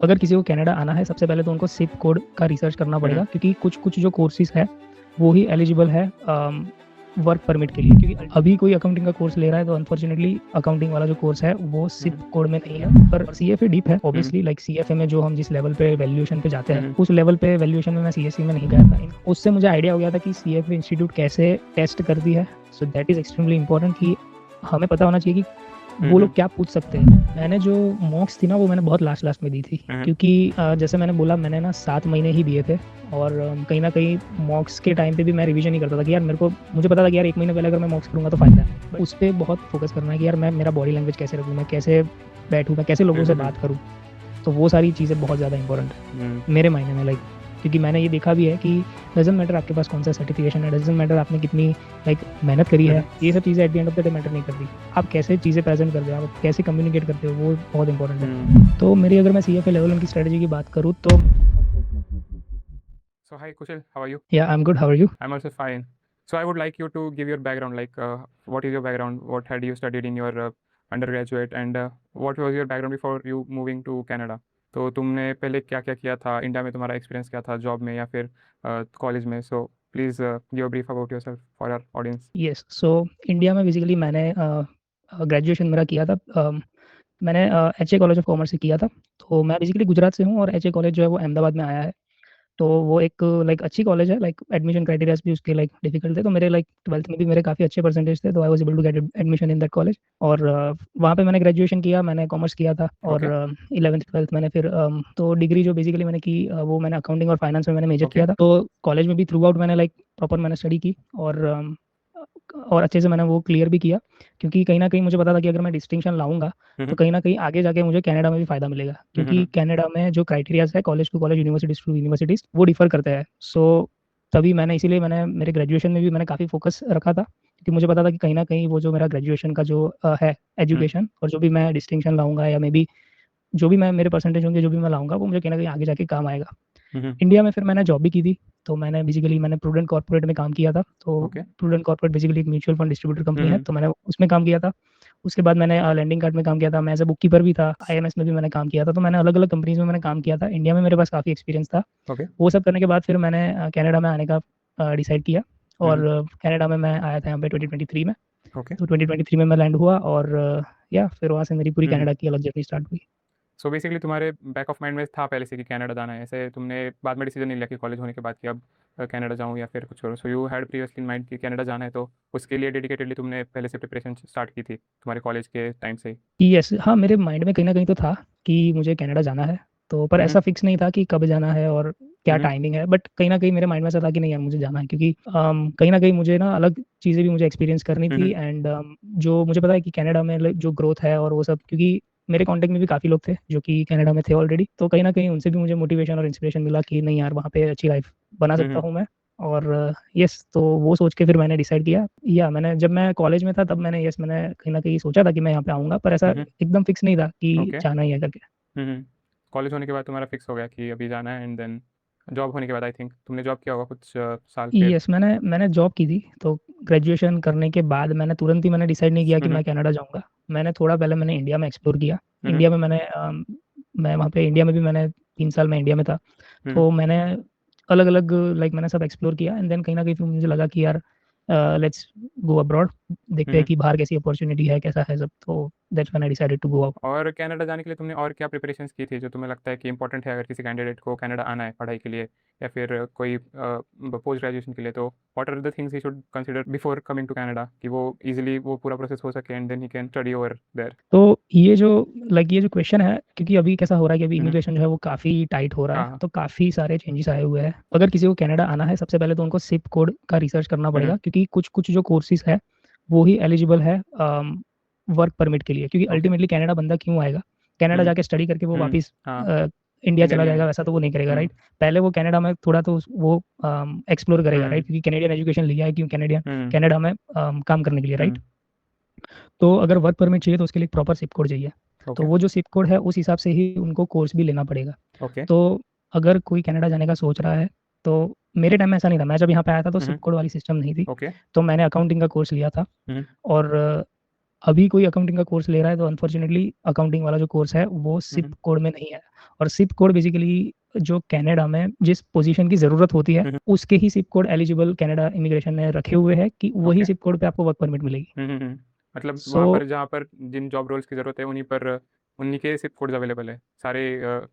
अगर किसी को कनाडा आना है, सबसे पहले तो उनको सिप कोड का रिसर्च करना पड़ेगा, क्योंकि कुछ जो कोर्सेज़ है, वो ही एलिजिबल है वर्क परमिट के लिए। क्योंकि अभी कोई अकाउंटिंग का कोर्स ले रहा है तो अनफॉर्चुनेटली अकाउंटिंग वाला जो कोर्स है वो सिप कोड में नहीं है। पर सीएफए डीप है ऑब्वियसली, लाइक सीएफए में जो हम जिस लेवल पे वैल्यूएशन पे जाते हैं, उस लेवल पे वैल्यूएशन में मैं सीएससी में नहीं गया था। उससे मुझे आइडिया हो गया था कि सीएफए इंस्टीट्यूट कैसे टेस्ट करती है। So that is extremely important कि हमें पता होना चाहिए कि वो लोग क्या पूछ सकते हैं। मैंने जो मॉक्स थी ना, वो मैंने बहुत लास्ट में दी थी, क्योंकि जैसे मैंने बोला, मैंने ना 7 महीने ही दिए थे। और कहीं न कहीं मॉक्स के टाइम पे भी मैं रिवीजन ही करता था कि यार मुझे पता था कि यार 1 महीने पहले अगर मैं मॉक्स करूँगा तो फ़ायदा है। बट उस पे बहुत फ़ोकस करना है कि यार मैं मेरा बॉडी लैंग्वेज कैसे रखूँ, मैं कैसे बैठूँ, मैं कैसे लोगों से बात करूँ। तो वो सारी चीज़ें बहुत ज़्यादा इंपॉर्टेंट है मेरे मायने में, लाइक क्योंकि मैंने ये देखा भी है कि डज़न्ट मैटर आपके पास कौन सा सर्टिफिकेशन है, डज़न्ट मैटर आपने कितनी लाइक मेहनत करी है, ये सब चीज़ें at the end of the day matter नहीं करती। आप कैसे चीज़ें प्रेजेंट करते हो, आप कैसे कम्युनिकेट करते हो, वो बहुत इंपॉर्टेंट है। तो मेरी अगर मैं सीएफए लेवल 1 की स्ट्रेटजी की बात करूँ तो So hi Kushal, how are you? या I am good, how are you? I'm also fine. So I would like you to give your background, like what is your background? What had you studied in your undergraduate, and what was your background before you moving to Canada? तो तुमने पहले क्या क्या किया था India में, तुम्हारा experience क्या था जॉब में या फिर कॉलेज में? So please give a brief about yourself for our audience. Yes, so India में बेसिकली मैंने ग्रेजुएशन मेरा किया था, मैंने एचए कॉलेज ऑफ कॉमर्स से किया था। तो मैं बेसिकली गुजरात से हूँ और एचए कॉलेज जो है वो अहमदाबाद में आया है। तो वो एक लाइक अच्छी कॉलेज है, लाइक एडमिशन क्राइटेरियाज़ भी उसके लाइक डिफिकल्ट थे। तो मेरे लाइक 12th में भी मेरे काफ़ी अच्छे परसेंटेज थे, तो I was able to get admission in that college. और वहाँ पे मैंने ग्रेजुएशन किया, मैंने कॉमर्स किया था। और ओके 11th 12th मैंने फिर तो डिग्री जो बेसिकली मैंने की, वो मैंने अकाउंटिंग और फाइनेंस में मैंने मेजर ओके किया था। तो कॉलेज में भी थ्रू आउट मैंने लाइक प्रॉपर मैंने स्टडी की, और अच्छे से मैंने वो क्लियर भी किया, क्योंकि कहीं न कहीं मुझे पता था कि अगर मैं डिस्टिंक्शन लाऊँगा, तो कहीं न कहीं आगे जाके मुझे कनाडा में भी फ़ायदा मिलेगा, क्योंकि कनाडा में जो क्राइटेरियाज़ है college to college, universities to universities, वो डिफ़र करते हैं। सो तभी मैंने इसीलिए मैंने मेरे ग्रेजुएशन में भी मैंने काफ़ी फ़ोकस रखा था, क्योंकि मुझे पता था कि कहीं न कहीं वो जो मेरा ग्रेजुएशन का जो है एजुकेशन, और जो भी मैं डिस्टिंक्शन लाऊँगा या मे बी जो भी मैं मेरे परसेंटेज होंगे, जो भी मैं लाऊँगा, वो मुझे कहीं न कहीं आगे जाके काम आएगा। इंडिया में फिर मैंने जॉब भी की थी, तो मैंने बेसिकली मैंने प्रूडेंट कॉर्पोरेट में काम किया था। तो ओके प्रूडेंट कॉर्पोरेट बेसिकली एक म्यूचुअल फंड डिस्ट्रीब्यूटर कंपनी है, तो मैंने उसमें काम किया था। उसके बाद मैंने लैंडिंग कार्ड में काम किया था, मैं एज़ अ बुक कीपर भी था, आईएमएस में भी मैंने काम किया था। तो मैंने अलग-अलग कंपनीज़ में मैंने काम किया था। इंडिया में मेरे पास काफ़ी एक्सपीरियंस था। ओके वो सब करने के बाद फिर मैंने कनाडा में आने का डिसाइड किया, और कनाडा में मैं आया था यहाँ पे 2023 में। ओके तो 2023 में मैं लैंड हुआ, और या फिर वहाँ से मेरी पूरी कनाडा की अलग जर्नी स्टार्ट हुई। सो बेसिकली तुम्हारे बैक ऑफ माइंड में था पहले से कि कनाडा जाना है, ऐसे तुमने बाद में डिसीजन नहीं लिया कि कॉलेज होने के बाद कि अब कनाडा जाऊँ या फिर कुछ करूँ? So you had previously in mind कि कनाडा जाना है, तो उसके लिए डेडिकेटेडली तुमने पहले से प्रिपरेशन स्टार्ट की थी तुम्हारे कॉलेज के टाइम से ही? यस, हाँ, मेरे माइंड में कहीं न कहीं तो था कि मुझे कनाडा जाना है, तो पर ऐसा फिक्स नहीं था कि कब जाना है और क्या टाइमिंग है। बट कहीं न कहीं मेरे माइंड में ऐसा था कि नहीं यार, मुझे जाना है, क्योंकि कहीं न कहीं मुझे ना अलग चीज़ें भी मुझे एक्सपीरियंस करनी थी। एंड जो मुझे पता है कि कनाडा में लाइक जो ग्रोथ है और वो सब, क्योंकि मेरे कॉन्टैक्ट में भी काफ़ी लोग थे जो कि कनाडा में थे ऑलरेडी, तो कहीं न कहीं उनसे भी मुझे मोटिवेशन और इंस्पिरेशन मिला कि नहीं यार, वहाँ पे अच्छी लाइफ़ बना सकता हूँ मैं। और यस, तो वो सोच के फिर मैंने डिसाइड किया, या मैंने जब मैं कॉलेज में था तब मैंने मैंने कहीं न कहीं सोचा था कि मैं यहाँ पे आऊँगा, पर ऐसा एकदम फिक्स नहीं था कि ओके जाना ही है करके। कॉलेज होने के बाद तुम्हारा फिक्स हो गया कि अभी जाना है, एंड देन जॉब होने के बाद आई थिंक तुमने जॉब किया होगा कुछ साल फिर? यस, मैंने मैंने जॉब की थी, तो ग्रेजुएशन करने के बाद मैंने तुरंत ही मैंने डिसाइड नहीं किया कि मैं कनाडा जाऊँगा। मैंने थोड़ा पहले मैंने इंडिया में एक्सप्लोर किया। इंडिया में मैं वहाँ पे इंडिया में भी मैंने 3 साल मैं इंडिया में था। तो मैंने अलग-अलग लाइक मैंने सब एक्सप्लोर किया, एंड देन कहीं न कहीं फिर मुझे लगा कि यार लेट्स गो अब्रॉड, देखते हैं कि बाहर कैसी अपॉर्च्युनिटी है, कैसा है सब। तो that's when I decided to go out. और कनाडा जाने के लिए तुमने और क्या प्रिपरेशंस की थी जो तुम्हें लगता है कि इंपॉर्टेंट है अगर किसी कैंडिडेट को कनाडा आना है पढ़ाई के लिए या फिर कोई पोस्ट ग्रेजुएशन के लिए? तो what are the things he should consider before coming to Canada कि वो इजीली वो पूरा प्रोसेस हो सके and then he can study over there? तो ये जो क्वेश्चन है, क्योंकि अभी कैसा हो रहा है कि अभी इमिग्रेशन जो है वो काफ़ी टाइट हो रहा है, हाँ तो काफ़ी सारे चेंजेस आए हुए हैं। अगर किसी को कनाडा आना है, सबसे पहले तो उनको सिप कोड का रिसर्च करना पड़ेगा, क्योंकि कुछ जो कोर्सेज़ है, वो ही एलिजिबल है वर्क परमिट के लिए। क्योंकि ओके अल्टीमेटली कनाडा बंदा क्यों आएगा? कनाडा जाके स्टडी करके वो वापस हाँ इंडिया इंडिया चला नहीं जाएगा, आएगा। वैसा तो वो नहीं करेगा, राइट? पहले वो कनाडा में थोड़ा तो वो एक्सप्लोर करेगा, राइट? क्योंकि कैनेडियन एजुकेशन लिया है, क्यों कैनेडियन कनाडा में काम करने के लिए, राइट? तो अगर वर्क परमिट चाहिए तो उसके लिए एक प्रॉपर ज़िप कोड चाहिए। तो ओके वो जो ज़िप कोड है उस हिसाब से ही उनको कोर्स भी लेना पड़ेगा। ओके तो अगर कोई कनाडा जाने का सोच रहा है, तो मेरे टाइम में ऐसा नहीं था। मैं जब यहाँ पे आया था तो ज़िप कोड वाली सिस्टम नहीं थी। ओके तो मैंने अकाउंटिंग का कोर्स लिया था, और अभी कोई अकाउंटिंग का कोर्स ले रहा है तो अनफॉर्चुनेटली अकाउंटिंग वाला जो कोर्स है वो सिप कोड में नहीं है। और सिप कोड बेसिकली जो कनाडा में जिस पोजीशन की ज़रूरत होती है उसके ही CIP code eligible Canada immigration ने रखे हुए हैं कि वही ओके। सिप कोड पे आपको वर्क परमिट मिलेगी। मतलब सो वहाँ पर जहाँ पर जिन जॉब रोल्स की ज़रूरत है उन्हीं के सिप कोड्स अवेलेबल है सारे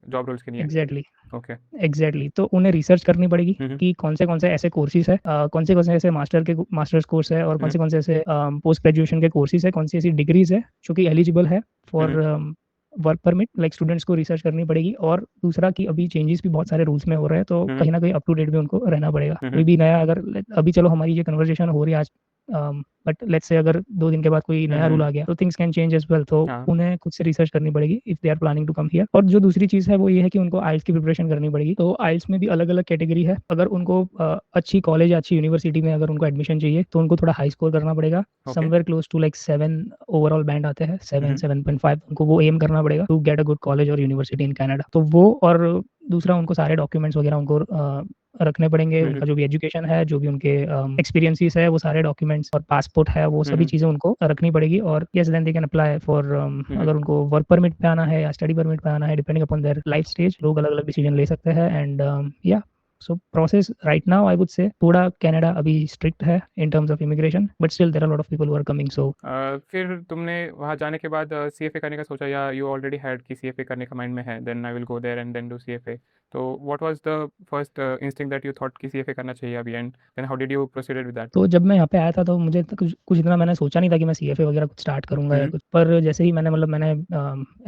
जॉब रोल्स के लिए। Exactly okay. एग्जैक्टली तो उन्हें रिसर्च करनी पड़ेगी कि कौन से ऐसे कोर्सेज है, कौन से ऐसे मास्टर्स कोर्स है और कौन से ऐसे पोस्ट ग्रेजुएशन के कोर्सेज है, कौन सी ऐसी डिग्रीज है जो कि एलिजिबल है for work permit. Like students को रिसर्च करनी पड़ेगी। और दूसरा कि अभी चेंजेस भी बहुत सारे रूल्स में हो रहे हैं तो कहीं ना कहीं अप टू डेट भी उनको रहना पड़ेगा। कोई भी नया अगर अभी चलो हमारी ये कन्वर्सेशन हो रही है आज, बट लेट्स से अगर 2 दिन के बाद कोई नया रूल आ गया तो things can change as well. तो हाँ। उन्हें खुद से रिसर्च करनी पड़ेगी if they are planning to come here. और जो दूसरी चीज़ है वो ये है कि उनको आइल्स की प्रिपरेशन करनी पड़ेगी। तो आइल्स में भी अलग अलग कैटेगरी है। अगर उनको अच्छी कॉलेज या अच्छी यूनिवर्सिटी में अगर उनको एडमिशन चाहिए तो उनको थोड़ा हाई स्कोर करना पड़ेगा। Okay. Somewhere close to like 7 overall band आते हैं, 7.5 उनको वो एम करना पड़ेगा to get a good college और यूनिवर्सिटी इन कनाडा। तो वो और दूसरा उनको सारे डॉक्यूमेंट्स वगैरह उनको रखने पड़ेंगे। उनका जो भी एजुकेशन है, जो भी उनके एक्सपीरियंसेस है, वो सारे डॉक्यूमेंट्स और पासपोर्ट है, वो सभी चीज़ें उनको रखनी पड़ेगी। और yes then they can apply for अगर उनको वर्क परमिट पे आना है या स्टडी परमिट पे आना है, depending upon their life stage, लोग अलग अलग डिसीजन ले सकते हैं। And yeah so process right now I would say थोड़ा कनाडा अभी स्ट्रिक्ट है in terms of immigration, but still there are lot of people who are coming. So फिर तुमने वहाँ जाने के बाद CFA करने का सोचा या यू ऑलरेडी हैड कि CFA करने का माइंड में है, then I will go there and then do CFA? तो what was the first instinct that you thought कि CFA करना चाहिए अभी, and then how did you proceeded with that? तो जब मैं यहाँ पे आया था तो मुझे तो कुछ इतना मैंने सोचा नहीं था कि मैं सीएफए वगैरह कुछ स्टार्ट करूंगा या कुछ। पर जैसे ही मैंने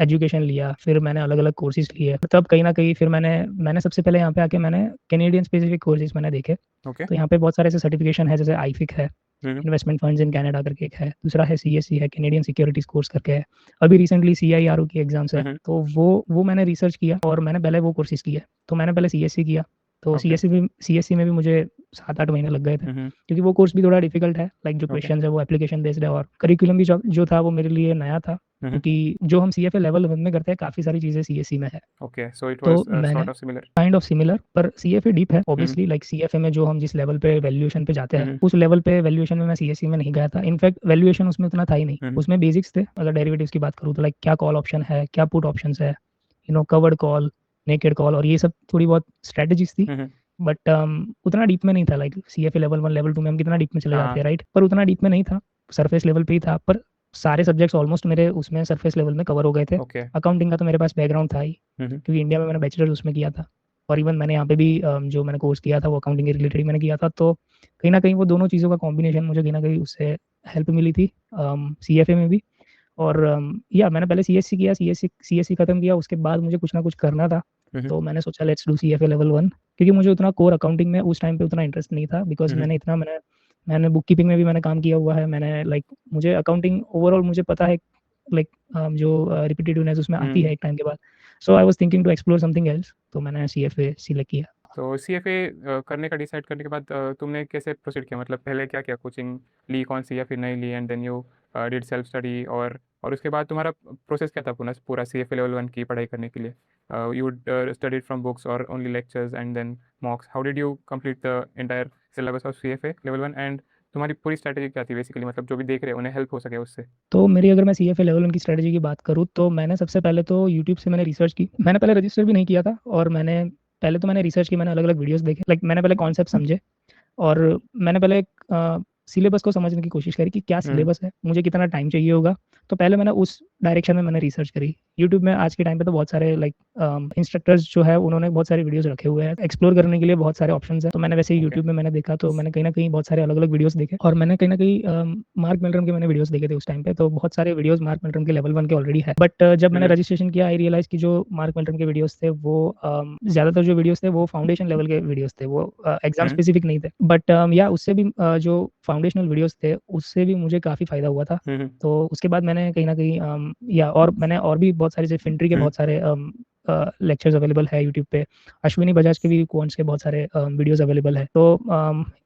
एजुकेशन लिया, फिर मैंने अलग अलग कोर्सेज लिए, तब कहीं ना कहीं फिर मैंने सबसे पहले यहाँ पे आके मैंने कैनेडियन स्पेसिफिक कोर्सेज मैंने देखे। ओके। तो यहाँ पे बहुत सारे ऐसे सर्टिफिकेशन है, जैसे आईफिक है, इन्वेस्टमेंट फंड्स इन कनाडा करके एक है, दूसरा है सीएससी है, कैनेडियन सिक्योरिटीज कोर्स करके है। अभी रिसेंटली सीआईआरओ की एग्जाम्स है, तो वो मैंने रिसर्च किया और मैंने पहले वो कोर्सेज किया। तो मैंने पहले सीएससी किया। तो ओके। सीएससी में भी मुझे 7-8 महीने लग गए थे, क्योंकि वो कोर्स भी थोड़ा डिफिकल्ट है। लाइक जो क्वेश्चन है वो एप्लीकेशन बेस्ड है और करिकुलम भी जो था वो मेरे लिए नया था, क्योंकि जो हम सीएफए लेवल 1 में करते हैं काफ़ी सारी चीज़ें सीएससी में है। ओके, सो इट तो वाज मैंने sort of similar. Kind of similar, पर सीएफए डीप है ऑब्वियसली। लाइक सीएफए में जो हम जिस लेवल पे वैल्यूएशन पे जाते हैं उस लेवल पे वैल्यूएशन में मैं सीएससी में नहीं गया था। इनफैक्ट वैल्यूएशन उसमें उतना था ही नहीं। उसमें बेसिक्स थे। अगर डेरिवेटिव्स की बात करूँ तो लाइक क्या कॉल ऑप्शन है, क्या पुट ऑप्शन है, कवर्ड कॉल, नेकेड कॉल, और ये सब थोड़ी बहुत स्ट्रेटजीज थी। बट उतना डीप में नहीं था। लाइक सीएफए लेवल 1 लेवल 2 में हम कितना डीप में चले जाते हैं, राइट? पर उतना डीप में नहीं था, सरफेस लेवल पे ही था। पर सारे सब्जेक्ट्स ऑलमोस्ट मेरे उसमें सरफेस लेवल में कवर हो गए थे। ओके। अकाउंटिंग का तो मेरे पास बैकग्राउंड था ही, क्योंकि इंडिया में मैंने बैचलर उसमें किया था। और इवन मैंने यहाँ पे भी जो मैंने कोर्स किया था वो अकाउंटिंग के रिलेटेड मैंने किया था। तो कहीं ना कहीं वो दोनों चीज़ों का कॉम्बिनेशन मुझे कहीं ना कहीं उससे हेल्प मिली थी सीएफए में भी। और या मैंने पहले सीएससी किया, सीएससी खत्म किया, उसके बाद मुझे कुछ ना कुछ करना था। तो मैंने सोचा लेट्स डू सीएफए लेवल 1, क्योंकि मुझे उतना कोर अकाउंटिंग में उस टाइम पे उतना इंटरेस्ट नहीं था। बिकॉज मैंने बुक कीपिंग में भी मैंने काम किया हुआ है। मैंने लाइक मुझे अकाउंटिंग ओवरऑल मुझे पता है, लाइक जो रिपीटेटिवनेस उसमें आती है एक टाइम के बाद। So I was thinking to explore something else, तो मैंने सीएफए सिलेक्ट किया। तो CFA करने का डिसाइड करने के बाद तुमने कैसे प्रोसीड किया, मतलब पहले क्या किया, कोचिंग ली कौन सी या फिर नहीं ली, and then you did self study, और उसके बाद तुम्हारा प्रोसेस क्या था पूरा CFA लेवल 1 की पढ़ाई करने के लिए? यू स्टडीड फ्रॉम बुक्स और only lectures and then mocks? How did you complete the entire syllabus of CFA level 1, and तुम्हारी पूरी स्ट्रैटेजी क्या थी बेसिकली, मतलब जो भी देख रहे हैं उन्हें हेल्प हो सके उससे? तो मेरी अगर मैं सीएफए लेवल 1 की स्ट्रेटजी की बात करूँ तो मैंने सबसे पहले तो यूट्यूब से मैंने रिसर्च की। मैंने पहले रजिस्टर भी नहीं किया था, और मैंने रिसर्च की, मैंने अलग अलग वीडियोस देखे। लाइक मैंने पहले कॉन्सेप्ट समझे, और मैंने पहले सिलेबस को समझने की कोशिश करी कि क्या सिलेबस है, मुझे कितना टाइम चाहिए होगा। तो पहले मैंने उस डायरेक्शन में मैंने रिसर्च करी। यूट्यूब में आज के टाइम पे तो बहुत सारे लाइक इंस्ट्रक्टर्स जो है उन्होंने बहुत सारे वीडियोस रखे हुए हैं, एक्सप्लोर करने के लिए बहुत सारे ऑप्शंस हैं। तो मैंने वैसे यूट्यूब में मैंने देखा, तो मैंने कहीं ना कहीं बहुत सारे अलग अलग वीडियोस देखे, और मैंने कहीं ना कहीं मार्क मिलरम के मैंने वीडियोस देखे थे उस टाइम पे। तो बहुत सारे वीडियोस मार्क मिलरम के लेवल 1 के ऑलरेडी है। बट जब मैंने रजिस्ट्रेशन किया आई रियलाइज कि जो मार्क मिलरम के वीडियोस थे वो ज़्यादातर जो वीडियोस थे वो फाउंडेशन लेवल के वीडियोस थे, वो एग्जाम स्पेसिफिक नहीं थे। बट या उससे भी जो फाउंडेशनल वीडियोस थे उससे भी मुझे काफ़ी फ़ायदा हुआ था। तो उसके बाद मैंने कहीं ना कहीं या और मैंने और भी बहुत सारे, जैसे फिनट्री के बहुत सारे लेक्चर्स अवेलेबल है यूट्यूब पे, अश्विनी बजाज के भी क्वांट्स के बहुत सारे वीडियोस अवेलेबल है। तो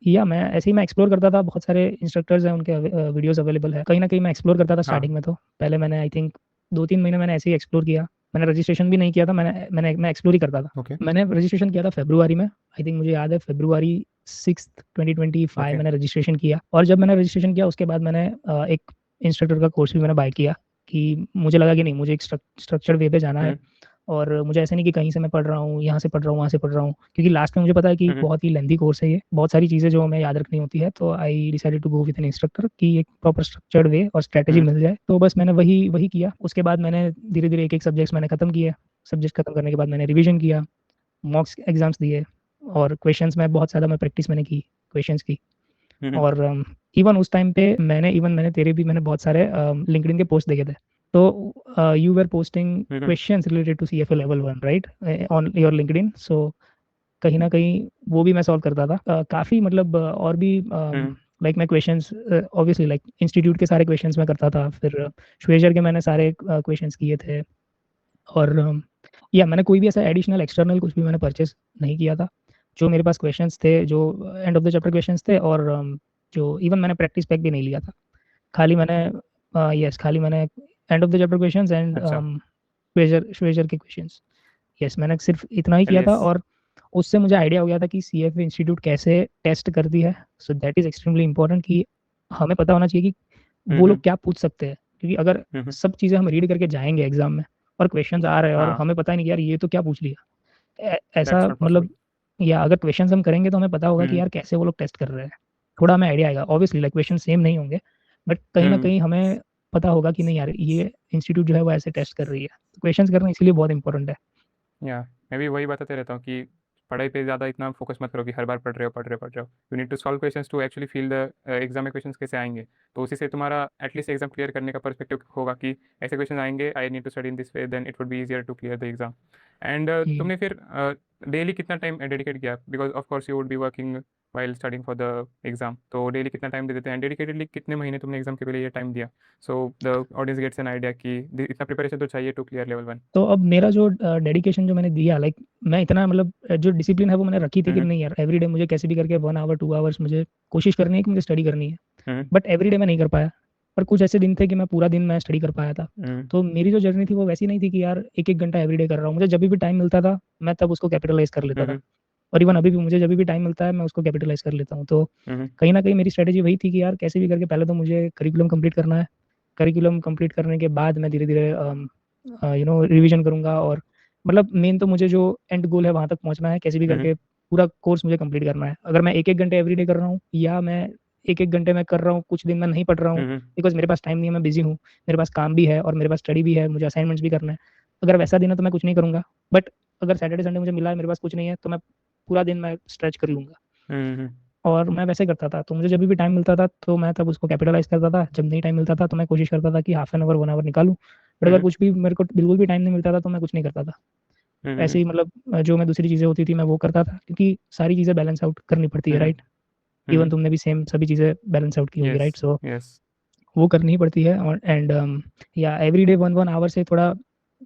या मैं ऐसे ही मैं एक्सप्लोर करता था, बहुत सारे इंस्ट्रक्टर्स हैं उनके वीडियोस अवेलेबल है। कहीं ना कहीं मैं एक्सप्लोर करता था स्टार्टिंग में। तो पहले मैंने आई थिंक 2-3 महीने मैंने ऐसे ही एक्सप्लोर किया। मैंने रजिस्ट्रेशन भी नहीं किया था, मैं एक्सप्लोर ही करता था। मैंने रजिस्ट्रेशन किया था फरवरी में, आई थिंक मुझे याद है फरवरी 6, 2025 मैंने रजिस्ट्रेशन किया। और जब मैंने रजिस्ट्रेशन किया उसके बाद मैंने एक इंस्ट्रक्टर का कोर्स भी मैंने बाय किया कि मुझे लगा कि नहीं, मुझे एक स्ट्रक्चर्ड वे पे जाना है। और मुझे ऐसा नहीं कि कहीं से मैं पढ़ रहा हूँ, यहाँ से पढ़ रहा हूँ, वहाँ से पढ़ रहा हूँ, क्योंकि लास्ट में मुझे पता है कि बहुत ही लेंथी कोर्स है ये, बहुत सारी चीज़ें जो हमें याद रखनी होती है। तो I decided to go with an instructor कि एक प्रॉपर स्ट्रक्चर्ड वे और स्ट्रैटेजी मिल जाए। तो बस मैंने वही वही किया। उसके बाद मैंने धीरे धीरे एक एक सब्जेक्ट्स मैंने खत्म किए। सब्जेक्ट खत्म करने के बाद मैंने रिवीजन किया, मॉक्स एग्जाम्स दिए, और क्वेश्चंस में बहुत ज़्यादा मैं प्रैक्टिस मैंने की क्वेश्चंस की। और इवन उस टाइम पे मैंने तेरे भी मैंने बहुत सारे लिंक्डइन के पोस्ट देखे थे। तो you were posting questions related to CFA level 1, right, on your LinkedIn. So कहीं ना कहीं वो भी मैं सॉल्व करता था। काफ़ी मतलब और भी लाइक मैं क्वेश्चंस ऑब्वियसली लाइक इंस्टीट्यूट के सारे क्वेश्चंस मैं करता था। फिर श्वेजर के मैंने सारे क्वेश्चंस किए थे। और या मैंने कोई भी ऐसा एडिशनल एक्सटर्नल कुछ भी मैंने परचेस नहीं किया था। जो मेरे पास क्वेश्चंस थे, जो end of the chapter questions थे, और जो इवन मैंने प्रैक्टिस पैक भी नहीं लिया था। खाली मैंने यस खाली मैंने end of the chapter questions and अच्छा। श्वेजर के क्वेश्चंस, यस मैंने सिर्फ इतना ही किया था। यस। और उससे मुझे आइडिया हो गया था कि सीएफए इंस्टीट्यूट कैसे टेस्ट करती है। So that is extremely important कि हमें पता होना चाहिए कि वो लोग क्या पूछ सकते हैं। क्योंकि अगर सब चीज़ें हम रीड करके जाएंगे एग्जाम में और क्वेश्चंस आ रहे हैं और हाँ, हमें पता ही नहीं कि यार ये तो क्या पूछ लिया, ऐसा दैट्स नॉट पॉसिबल। मतलब, या अगर क्वेश्चंस हम करेंगे तो हमें पता होगा कि यार कैसे वो लोग टेस्ट कर रहे हैं। थोड़ा हमें आइडिया आएगा। ऑब्वियसली लाइक क्वेश्चन सेम नहीं होंगे, बट कहीं ना कहीं हमें पता होगा कि नहीं यार ये इंस्टीट्यूट जो है वो ऐसे टेस्ट कर रही है। तो क्वेश्चंस करना इसलिए बहुत इंपॉर्टेंट है। या मैं भी वही बताते रहता हूँ कि पढ़ाई पे ज़्यादा इतना फोकस मत करो कि हर बार पढ़ रहे हो। You need to solve questions to actually feel the exam में क्वेश्चंस कैसे आएंगे। तो उसी से तुम्हारा एटलीस्ट एग्जाम क्लियर करने का पर्सपेक्टिव होगा कि ऐसे क्वेश्चन आएंगे, I need to study in this way, then it would be easier to clear the exam. And तुमने फिर डेली कितना टाइम डेडिकेट किया, because of course you would be working while studying for the exam, तो daily कितना time दे देते हैं, dedicatedly कितने महीने तुमने एग्जाम के लिए ये टाइम दिया, so the audience gets an idea कि इतना प्रिपरेशन तो चाहिए टू क्लियर लेवल 1। तो अब मेरा जो डेडिकेशन जो मैंने दिया, लाइक मैं इतना मतलब जो डिसिप्लिन है वो मैंने रखी थी कि नहीं यार एवरी डे मुझे कैसे भी करके 1 आवर 2 आवर्स मुझे कोशिश करनी है कि मुझे स्टडी करनी है। बट एवरी डे मैं नहीं कर पाया। पर कुछ ऐसे दिन थे कि मैं पूरा दिन मैं स्टडी कर पाया था। तो मेरी जो जर्नी थी वो वैसी नहीं थी कि यार एक एक घंटा एवरी डे कर रहा हूँ। मुझे जब भी टाइम मिलता था मैं तब उसको कैपिटलाइज कर लेता था। और इवन अभी भी मुझे जब भी टाइम मिलता है मैं उसको कैपिटलाइज कर लेता हूँ। तो कहीं ना कहीं मेरी स्ट्रेटेजी वही थी कि यार कैसे भी करके पहले तो मुझे करिकुलम कंप्लीट करना है। करिकुलम कंप्लीट करने के बाद मैं धीरे धीरे रिवीजन करूंगा। और मतलब मेन तो मुझे जो एंड गोल है वहां तक पहुंचना है। कैसे भी करके पूरा कोर्स मुझे कंप्लीट करना है। अगर मैं एक एक घंटे एवरीडे कर रहा हूँ या मैं एक एक घंटे में कर रहा हूँ, कुछ दिन मैं नहीं पढ़ रहा हूँ बिकॉज मेरे पास टाइम नहीं है, मैं बिजी हूँ, मेरे पास काम भी है और मेरे पास स्टडी भी है, मुझे असाइनमेंट्स भी करना है। अगर वैसा दिन है तो मैं कुछ नहीं करूंगा। बट अगर सैटरडे संडे मुझे मिला है, मेरे पास कुछ नहीं है, तो मैं पूरा दिन मैं स्ट्रेच कर लूंगा। और मैं वैसे करता था। तो मुझे जब भी टाइम मिलता था तो मैं तब उसको कैपिटलाइज करता था। जब नहीं टाइम मिलता था तो मैं कोशिश करता था कि हाफ एन आवर 1 आवर निकालूं। बट अगर कुछ भी मेरे को बिल्कुल भी टाइम नहीं मिलता था तो मैं कुछ नहीं करता था। ऐसे ही मतलब जो मैं दूसरी चीज़ें होती थी मैं वो करता था, क्योंकि सारी चीज़ें बैलेंस आउट करनी पड़ती है, राइट। इवन तुमने भी सेम सभी चीज़ें बैलेंस आउट की होगी, यस। राइट। So yes. वो करनी ही पड़ती है। और एंड या एवरी डे 1 1 आवर से थोड़ा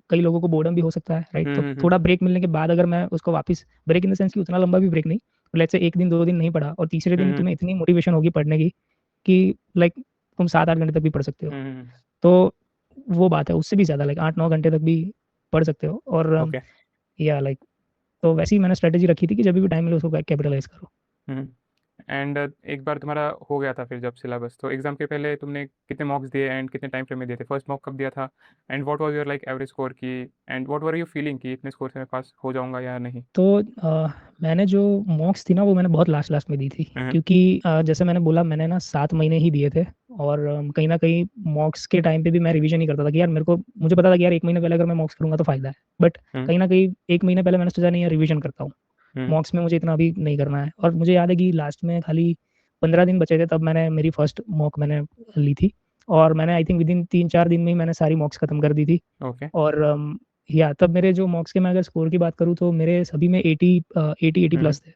कई लोगों को बोर्डम भी हो सकता है, राइट। तो थोड़ा ब्रेक मिलने के बाद अगर मैं उसको वापस, ब्रेक इन द सेंस कि उतना लंबा भी ब्रेक नहीं, लेट्स से एक दिन 2 दिन नहीं पढ़ा और तीसरे दिन तुम्हें इतनी मोटिवेशन होगी पढ़ने की कि लाइक तुम 7 8 घंटे तक भी पढ़ सकते हो। तो वो बात है, उससे भी ज़्यादा लाइक 8 9 घंटे तक भी पढ़ सकते हो। और ओके। या लाइक तो वैसे ही मैंने स्ट्रेटेजी रखी थी कि जब भी टाइम मिले उसको कैपिटलाइज करो। एंड एक बार तुम्हारा हो गया था फिर जब सिलेबस, तो एग्जाम के पहले तुमने कितने मॉक्स दिए एंड कितने टाइम फ्रेम में दिए थे, फर्स्ट मॉक कब दिया था, and what was your like average score की, and what were you feeling कि इतने स्कोर से मैं पास हो जाऊंगा या नहीं। तो मैंने जो मॉक्स थी ना वो मैंने बहुत लास्ट लास्ट में दी थी, क्योंकि जैसे मैंने बोला मैंने ना 7 महीने ही दिए थे। और कहीं ना कहीं मॉक्स के टाइम पे भी मैं रिवीजन ही करता था कि यार मुझे पता था कि यार 1 महीने पहले अगर मैं मॉक्स करूंगा तो फायदा है। बट कहीं ना कहीं 1 महीने पहले मैंने सोचा नहीं यार रिवीजन करता हूँ, मॉक्स में मुझे इतना अभी नहीं करना है। और मुझे याद है कि लास्ट में खाली 15 दिन बचे थे तब मैंने मेरी फर्स्ट मॉक मैंने ली थी। और मैंने आई थिंक विद इन 3 4 दिन में ही मैंने सारी मॉक्स खत्म कर दी थी। ओके। और या तब मेरे जो मॉक्स के मैं अगर स्कोर की बात करूँ तो मेरे सभी में 80 प्लस थे।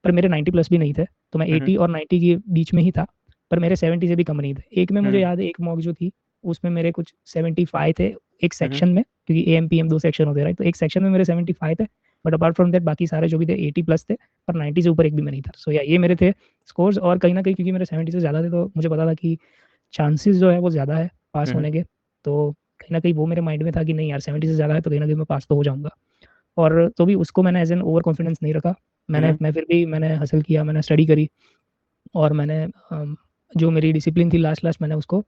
पर मेरे 90 प्लस भी नहीं थे। तो मैं 80 और 90 के बीच में ही था। पर मेरे 70 से भी कम नहीं थे। एक में मुझे याद है, एक मॉक जो थी उसमें मेरे कुछ 75 थे एक सेक्शन में, क्योंकि एएम पीएम 2 सेक्शन होते हैं, राइट। तो एक सेक्शन में मेरे 75 थे। बट अपार्ट फ्रॉम दैट बाकी सारे जो भी थे 80 प्लस थे। पर 90 से ऊपर एक भी में नहीं था। सो या ये मेरे थे स्कोर्स। और कहीं ना कहीं क्योंकि मेरे 70 से ज़्यादा थे तो मुझे पता था कि चांसेस जो है वो ज़्यादा है पास होने के। तो कहीं ना कहीं वो मेरे माइंड में था कि नहीं यार 70 से ज़्यादा है तो कहीं ना कहीं मैं पास तो हो जाऊंगा। और तो भी उसको मैंने एज एन ओवर कॉन्फिडेंस नहीं रखा। मैं फिर भी मैंने हासिल किया, मैंने स्टडी करी। और मैंने जो मेरी डिसिप्लिन थी लास्ट लास्ट मैंने उसको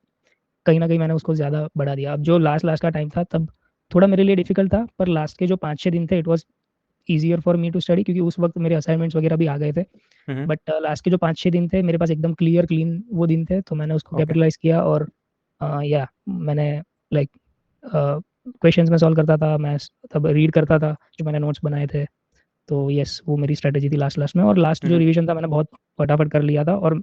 कहीं न कहीं मैंने उसको ज़्यादा बढ़ा दिया। अब जो लास्ट का टाइम था तब थोड़ा मेरे लिए डिफ़िकल्ट था, पर लास्ट के जो 5-6 दिन थे it was easier for me to study, क्योंकि उस वक़्त मेरे असाइनमेंट्स वगैरह भी आ गए थे। हम्म। बट लास्ट के जो 5-6 दिन थे मेरे पास एकदम क्लीन वो दिन थे, तो मैंने उसको ओके। कैपिटलाइज़ किया और या मैंने लाइक क्वेश्चंस मैं सॉल्व करता था, मैं तब रीड करता था जो मैंने नोट्स बनाए थे। तो येस, वो मेरी स्ट्रैटेजी थी लास्ट में, और लास्ट जो हम्म। रिवीजन था मैंने बहुत फटाफट कर लिया था, और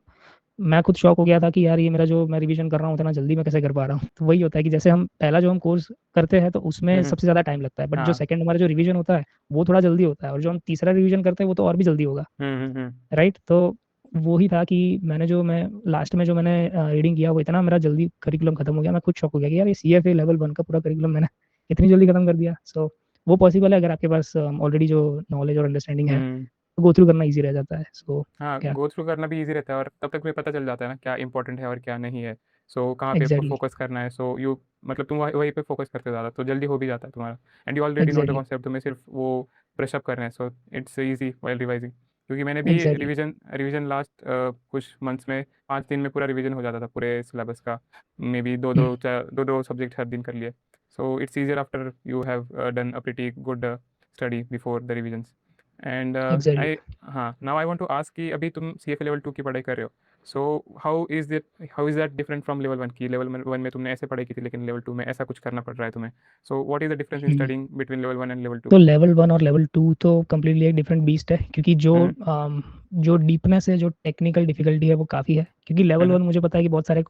मैं खुद शॉक हो गया था कि यार ये मेरा जो मैं रिवीजन कर रहा हूँ उतना जल्दी मैं कैसे कर पा रहा हूँ। तो वही होता है कि जैसे हम पहला जो हम कोर्स करते हैं तो उसमें हम्म। सबसे ज़्यादा टाइम लगता है, बट जो हाँ। सेकंड हमारा जो रिवीजन होता है वो थोड़ा जल्दी होता है, और जो हम तीसरा रिवीजन करते हैं वो तो और भी जल्दी होगा, हम्म। राइट? तो वो ही था कि मैं लास्ट में जो मैंने रीडिंग किया वो इतना मेरा जल्दी करिकुलम खत्म हो गया, मैं खुद शॉक हो गया कि यार ये सीएफए लेवल 1 का पूरा करिकुलम मैंने इतनी जल्दी खत्म कर दिया। सो वो पॉसिबल है अगर आपके पास ऑलरेडी जो नॉलेज और अंडरस्टैंडिंग है, हम्म। तो गो थ्रू करना ईज़ी रह जाता है। सो हाँ, या गो थ्रू करना भी इजी रहता है और तब तक भी पता चल जाता है ना क्या इंपॉर्टेंट है और क्या नहीं है। सो कहाँ पे आपको एग्ज़ैक्टली, फोकस करना है। सो यू मतलब तुम वहीं पे फोकस करते हो ज़्यादा, तो जल्दी हो भी जाता है तुम्हारा। And you already know the exactly, concept, तुम्हें सिर्फ वो ब्रश अप करना है। So it's easy while revising. क्योंकि मैंने भी एग्ज़ैक्टली। रिवीजन रिवीजन लास्ट कुछ मंथ्स में 5 दिन में पूरा रिवीजन हो जाता था पूरे सिलेबस का। मे बी दो हुँ, दो दो दो सब्जेक्ट हर दिन कर लिए। So it's easier after you have done a pretty good study before the revisions. And exactly. I हाँ, now I want to ask कि अभी तुम सी एफ लेवल 2 की पढ़ाई कर रहे हो। So how is that different from level 1 की? लेवल 1 में तुमने ऐसे पढ़ाई की थी लेकिन लेवल 2 में ऐसा कुछ करना पड़ रहा है तुम्हें। सो what is the difference in hmm. Studying between level 1 and level 2? तो लेवल 1 और लेवल 2 तो कंप्लीटली एक डिफरेंट बीस्ट है, क्योंकि हम्म। जो डीपनेस है, जो टेक्निकल डिफिकल्टी है वो काफ़ी है। क्योंकि लेवल हम्म। 1 मुझे पता है कि बहुत सारे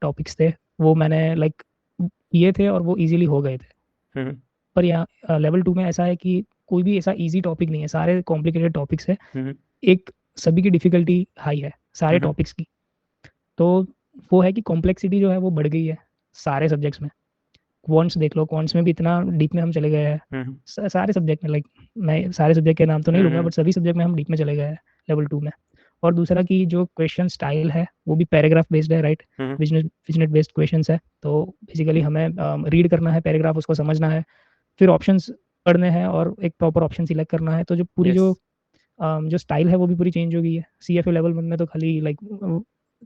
टॉपिक्स थे, वो मैंने लाइक किए थे और वो ईज़िली हो गए थे। हम्म। पर यहाँ लेवल 2 में ऐसा है कि कोई भी ऐसा ईज़ी टॉपिक नहीं है, सारे कॉम्प्लिकेटेड टॉपिक्स हैं। हम्म। एक सभी की डिफिकल्टी हाई है, सारे हम्म। टॉपिक्स की। तो वो है कि कॉम्प्लेक्सिटी जो है वो बढ़ गई है सारे सब्जेक्ट्स में। क्वांट्स देख लो, क्वांट्स में भी इतना डीप में हम चले गए हैं। हम्म। सारे सब्जेक्ट में, लाइक मैं सारे सब्जेक्ट के नाम तो नहीं लूँगा, हम्म। बट सभी सब्जेक्ट में हम डीप में चले गए हैं लेवल 2 में। और दूसरा कि जो क्वेश्चन स्टाइल है वो भी पैराग्राफ बेस्ड है, राइट? हम्म। विजनेट बेस्ड क्वेश्चंस है। तो बेसिकली हमें रीड करना है पैराग्राफ, उसको समझना है, फिर ऑप्शंस पढ़ने हैं और एक प्रॉपर ऑप्शन सिलेक्ट करना है। तो जो पूरी यस। जो स्टाइल है वो भी पूरी चेंज हो गई है। सीएफए लेवल 1 में तो खाली लाइक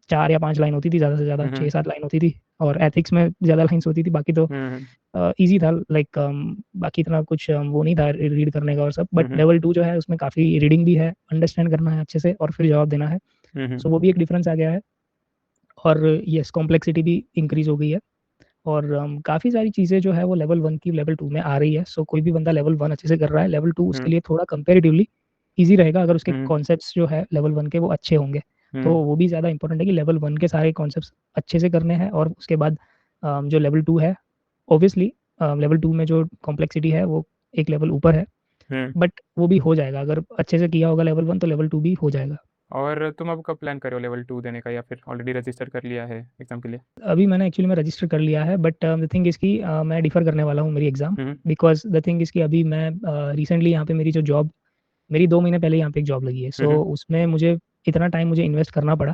4 या 5 लाइन होती थी, ज़्यादा से ज़्यादा हम्म। 6-7 लाइन होती थी, और एथिक्स में ज़्यादा लाइन्स होती थी। बाकी तो हम्म। ईज़ी था, लाइक बाकी इतना कुछ वो नहीं था रीड करने का और सब। But hmm. लेवल 2 जो है उसमें काफ़ी रीडिंग भी है, अंडरस्टैंड करना है अच्छे से और फिर जवाब देना है। हम्म। सो वो भी एक डिफरेंस आ गया है। और येस, कॉम्प्लेक्सिटी भी इंक्रीज़ हो गई है। और काफ़ी सारी चीज़ें जो है वो लेवल 1 की लेवल 2 में आ रही है। सो कोई भी बंदा लेवल 1 अच्छे से कर रहा है, लेवल 2 उसके हम्म। लिए थोड़ा कंपैरेटिवली ईज़ी रहेगा अगर उसके हम्म। कॉन्सेप्ट्स जो है लेवल 1 के वो अच्छे होंगे। तो हम्म। वो भी ज़्यादा इंपॉर्टेंट है कि लेवल 1 के सारे कॉन्सेप्ट्स अच्छे से करने हैं, और उसके बाद जो लेवल 2 है, ऑब्वियसली लेवल 2 में जो कॉम्प्लेक्सिटी है वो एक लेवल ऊपर है, हम्म। बट वो भी हो जाएगा अगर अच्छे से किया होगा लेवल 1, तो लेवल 2 भी हो जाएगा। और तुम अब कब प्लान करो लेवल 2 देने का, या फिर ऑलरेडी रजिस्टर कर लिया है एग्जाम के लिए? अभी मैंने एक्चुअली में रजिस्टर कर लिया है, बट द थिंग इज़ कि मैं डिफ़र करने वाला हूँ मेरी exam, hmm. Because the thing is कि अभी मैं रिसेंटली यहाँ पे मेरी जो जॉब, मेरी 2 महीने पहले यहाँ पे एक जॉब लगी है। सो हम्म। उसमें मुझे इतना टाइम मुझे इन्वेस्ट करना पड़ा,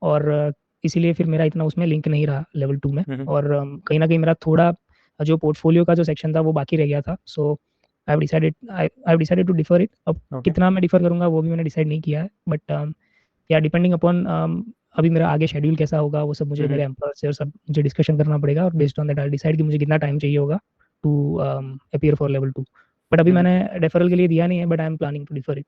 और इसीलिए फिर मेरा इतना उसमें लिंक नहीं रहा लेवल 2 में, हम्म। और कहीं न कहीं मेरा थोड़ा जो पोर्टफ़ोलियो का जो सेक्शन था वो बाकी रह गया था। So I have decided to defer it. अब ओके। कितना मैं डिफर करूँगा वो भी मैंने डिसाइड नहीं किया है, बट या डिपेंडिंग अपॉन अभी मेरा आगे शेड्यूल कैसा होगा वो सब मुझे हम्म। मेरे एम्प्लॉयर से और सब मुझे डिस्कशन करना पड़ेगा, और based on that I decide कि मुझे कितना टाइम चाहिए होगा to appear for level 2। But अभी हम्म। मैंने रेफरल के लिए दिया नहीं है, but I am planning to defer it.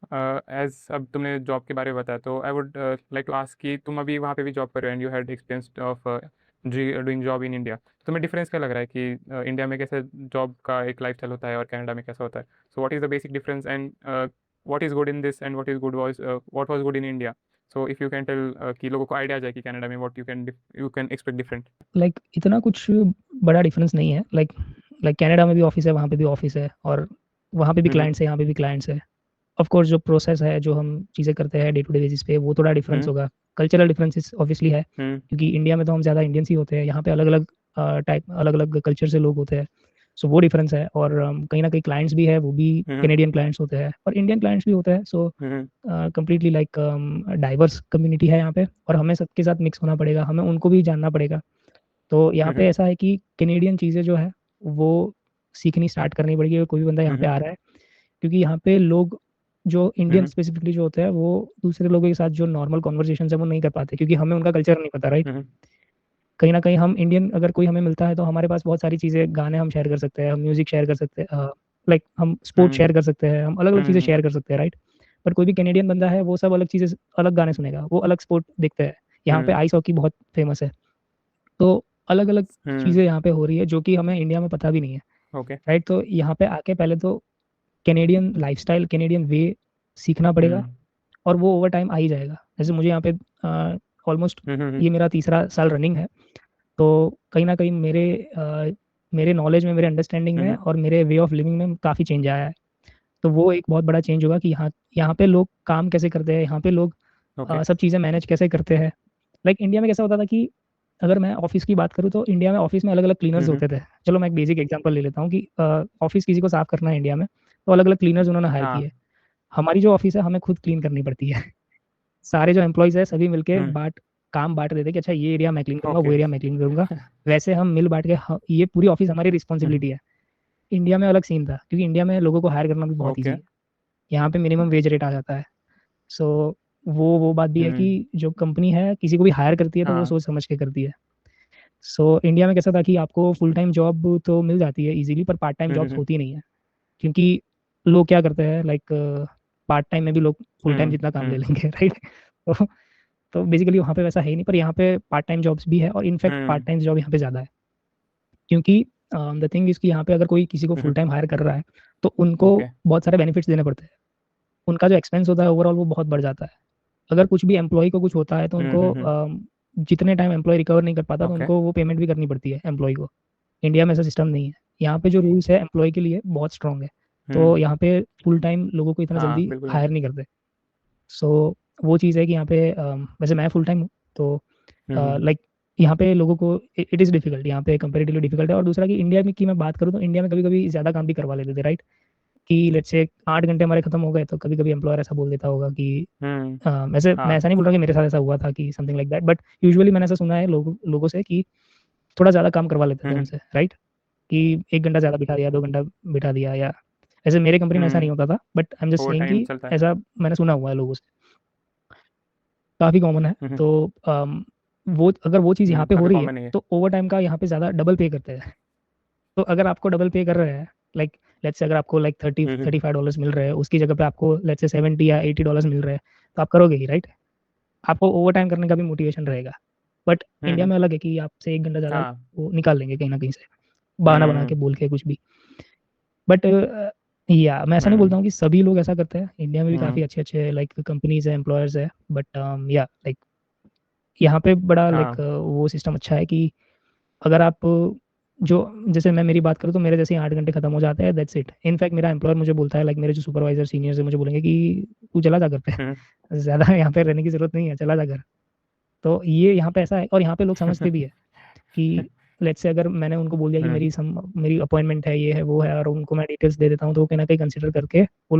As अब तुमने जॉब के बारे में बताया, तो I would like to ask कि तुम अभी वहाँ पे भी जॉब कर रहे हो and you had experience of doing job in India. तो तुम्हें डिफरेंस क्या लग रहा है कि इंडिया में कैसे जॉब का एक लाइफस्टाइल होता है और कनाडा में कैसा होता है? So what is the basic difference and what is good in this and what was good in India? So if you can tell कि लोगों को आइडिया आ जाए कि कनाडा में what you can expect different. Like इतना कुछ बड़ा डिफरेंस नहीं है। लाइक कनाडा में भी ऑफिस है, वहाँ पे भी ऑफिस है, और वहाँ पे भी हम्म। क्लाइंट्स है, यहाँ पे भी क्लाइंट्स है। ऑफ कोर्स जो प्रोसेस है, जो हम चीज़ें करते हैं डे टू डे बेसिस पे, वो थोड़ा डिफरेंस हम्म। होगा। कल्चरल डिफरेंसेस ऑब्वियसली है, हम्म। क्योंकि इंडिया में तो हम ज़्यादा इंडियंस ही होते हैं, यहाँ पे अलग अलग टाइप अलग अलग कल्चर से लोग होते हैं। सो वो डिफरेंस है, और कहीं ना कहीं क्लाइंट्स भी है, वो भी हम्म। कैनेडियन क्लाइंट्स होते हैं और इंडियन क्लाइंट्स भी होते हैं। सो हम्म। कम्प्लीटली लाइक डाइवर्स कम्युनिटी है यहाँ पे, और हमें सबके साथ मिक्स होना पड़ेगा, हमें उनको भी जानना पड़ेगा। तो यहाँ पे हम्म। ऐसा है कि कैनेडियन चीज़ें जो है वो सीखनी स्टार्ट करनी पड़ेगी अगर कोई भी बंदा यहाँ पे हम्म। आ रहा है, क्योंकि यहाँ पे लोग जो इंडियन हम्म। स्पेसिफिकली जो होते हैं वो दूसरे लोगों के साथ जो नॉर्मल कॉन्वर्सेशन है वो नहीं कर पाते, क्योंकि हमें उनका कल्चर नहीं पता, राइट? हम्म। कहीं न कहीं हम इंडियन अगर कोई हमें मिलता है तो हमारे पास बहुत सारी चीज़ें गाने हम शेयर कर सकते हैं, हम म्यूज़िक शेयर कर सकते हैं लाइक हम स्पोर्ट हम्म शेयर कर सकते हैं, हम अलग-अलग चीज़ें हम्म शेयर कर सकते हैं, राइट? बट कोई भी कैनेडियन बंदा है वो सब अलग चीज़ें अलग गाने सुनेगा, वो अलग स्पोर्ट देखता है। यहाँ पे हम्म आइस हॉकी बहुत फेमस है, तो अलग-अलग हम्म चीज़ें यहाँ पे हो रही है जो कि हमें इंडिया में पता भी नहीं है, ओके राइट? तो यहाँ पे आके पहले तो कैनेडियन लाइफ़स्टाइल, कैनेडियन वे सीखना पड़ेगा हम्म और वो ओवर टाइम आ ही जाएगा। जैसे मुझे यहाँ पे ऑलमोस्ट हम्म ये मेरा तीसरा साल रनिंग है, तो कहीं न कहीं मेरे नॉलेज में, मेरे अंडरस्टैंडिंग में हम्म और मेरे वे ऑफ लिविंग में काफ़ी चेंज आया है। तो वो एक बहुत बड़ा चेंज होगा कि यहाँ यहाँ पे लोग काम कैसे करते हैं, यहाँ पे लोग ओके सब चीज़ें मैनेज कैसे करते हैं। लाइक इंडिया में कैसा होता था कि अगर मैं ऑफ़िस की बात करूँ तो इंडिया में ऑफ़िस में अलग-अलग क्लीनर्स हम्म होते थे। चलो मैं एक बेसिक एग्ज़ाम्पल ले लेता हूँ कि ऑफ़िस किसी को साफ़ करना है इंडिया में, तो अलग-अलग क्लीनर्स उन्होंने हायर हाँ किए। हमारी जो ऑफ़िस है हमें खुद क्लीन करनी पड़ती है। सारे जो एम्प्लॉइज़ हैं सभी मिलके हम्म काम बाँट देते हैं कि अच्छा ये एरिया मैं क्लीन करूँगा, वो ओके एरिया मैं क्लीन करूँगा। वैसे हम मिल बाँट के ये पूरी ऑफ़िस हमारी रिस्पॉन्सिबिलिटी है। इंडिया में अलग सीन था क्योंकि इंडिया में लोगों को हायर करना भी बहुत ईज़ी ओके है। यहाँ पे मिनिमम वेज रेट आ जाता है। सो वो बात भी है कि हम्म जो कंपनी है किसी को भी हायर करती है तो वो हाँ सोच समझ के करती है। सो इंडिया में कैसा था कि आपको फुल टाइम जॉब तो मिल जाती है ईज़िली पर पार्ट टाइम जॉब्स हम्म होती नहीं है। क्योंकि लोग क्या करते हैं लाइक पार्ट टाइम में भी लोग फुल टाइम जितना काम ले हम्म लेंगे राइट? तो तो बेसिकली वहाँ पे वैसा है ही नहीं पर यहाँ पे पार्ट टाइम जॉब्स भी है और इनफैक्ट हम्म पार्ट टाइम जॉब यहाँ पे ज़्यादा है। क्योंकि द थिंग इज़ कि यहाँ पे अगर कोई किसी को फुल हम्म टाइम हायर कर रहा है तो उनको ओके बहुत सारे बेनिफिट्स देने पड़ते हैं। उनका जो एक्सपेंस होता है ओवरऑल वो बहुत बढ़ जाता है। अगर कुछ भी एम्प्लॉयी को कुछ होता है तो उनको हम्म जितने टाइम एम्प्लॉयी रिकवर नहीं कर पाता तो ओके उनको वो पेमेंट भी करनी पड़ती है एम्प्लॉयी को। इंडिया में ऐसा सिस्टम नहीं है। यहाँ पे जो रूल्स है एम्प्लॉयी के लिए बहुत स्ट्रॉन्ग है। तो हम्म यहाँ पे फुल टाइम लोगों को इतना हाँ जल्दी बिल्कुल नहीं हायर नहीं करते। सो वो चीज़ है कि यहाँ पे वैसे मैं फुल टाइम हूँ तो हम्म लाइक यहाँ पे लोगों को इट इज़ डिफिकल्ट, यहाँ पे कंपैरेटिवली डिफिकल्ट है और दूसरा कि इंडिया में की मैं बात करूँ तो इंडिया में कभी-कभी ज़्यादा काम भी करवा लेते थे, राइट? कि लेट्स से 8 घंटे हमारे खत्म हो गए तो कभी-कभी एम्प्लॉयर ऐसा बोल देता होगा कि हम्म वैसे मैं हाँ ऐसा नहीं बोल रहा कि मेरे साथ ऐसा हुआ था कि something like that but usually मैंने ऐसा सुना है लोगों से कि थोड़ा ज़्यादा काम करवा लेते थे हम्म उनसे, राइट? कि 1 घंटा ज़्यादा बिठा दिया, 2 घंटा बिठा दिया या ऐसे मेरे कंपनी में ऐसा नहीं हम्म होता था but I am just over saying time कि चलता है ऐसा मैंने सुना हुआ है लोगों से, काफ़ी कॉमन है। हम्म तो वो अगर वो चीज़ यहाँ पे हो काफी रही है कॉमन है ये तो ओवरटाइम का यहाँ पे ज़्यादा डबल पे करते हैं। तो अगर आपको डबल पे कर रहे हैं लाइक लेट्स से अगर आपको लाइक 30 हम्म 35 डॉलर्स मिल रहे हैं उसकी जगह पे आपको लेट्स से 70 या 80 डॉलर्स मिल रहे हैं तो आप करोगे ही, राइट? आपको ओवरटाइम करने का भी मोटिवेशन रहेगा। बट इंडिया हम्म में अलग है कि आपसे 1 घंटा ज़्यादा हाँ वो निकाल लेंगे कहीं न कहीं से, बहाना बना के हम्म बोल के कुछ भी। बट या मैं ऐसा नहीं बोलता हम्म हूँ कि सभी लोग ऐसा करते हैं। इंडिया में भी हम्म काफ़ी अच्छे-अच्छे लाइक कंपनीज़ हैं, एम्प्लॉयर्स हैं बट या लाइक यहाँ पे बड़ा लाइक हाँ वो सिस्टम अच्छा है कि अगर आप जो जैसे मैं मेरी बात करूँ तो मेरे जैसे ही 8 घंटे खत्म हो जाते हैं दैट्स इट। इनफैक्ट मेरा एम्प्लॉयर मुझे बोलता है लाइक मेरे जो सुपरवाइज़र सीनियर्स हैं मुझे बोलेंगे कि तू चला जा घर पे, हम्म ज़्यादा यहाँ पे रहने की ज़रूरत नहीं है, चला जा घर। तो ये यहाँ पे ऐसा है और यहाँ पे लोग समझते भी है कि लेट्स से अगर मैंने उनको बोल दिया कि हम्म मेरी अपॉइंटमेंट है, ये है, वो है और उनको मैं डिटेल्स दे देता हूँ तो वो कहीं न कहीं कंसिडर करके वो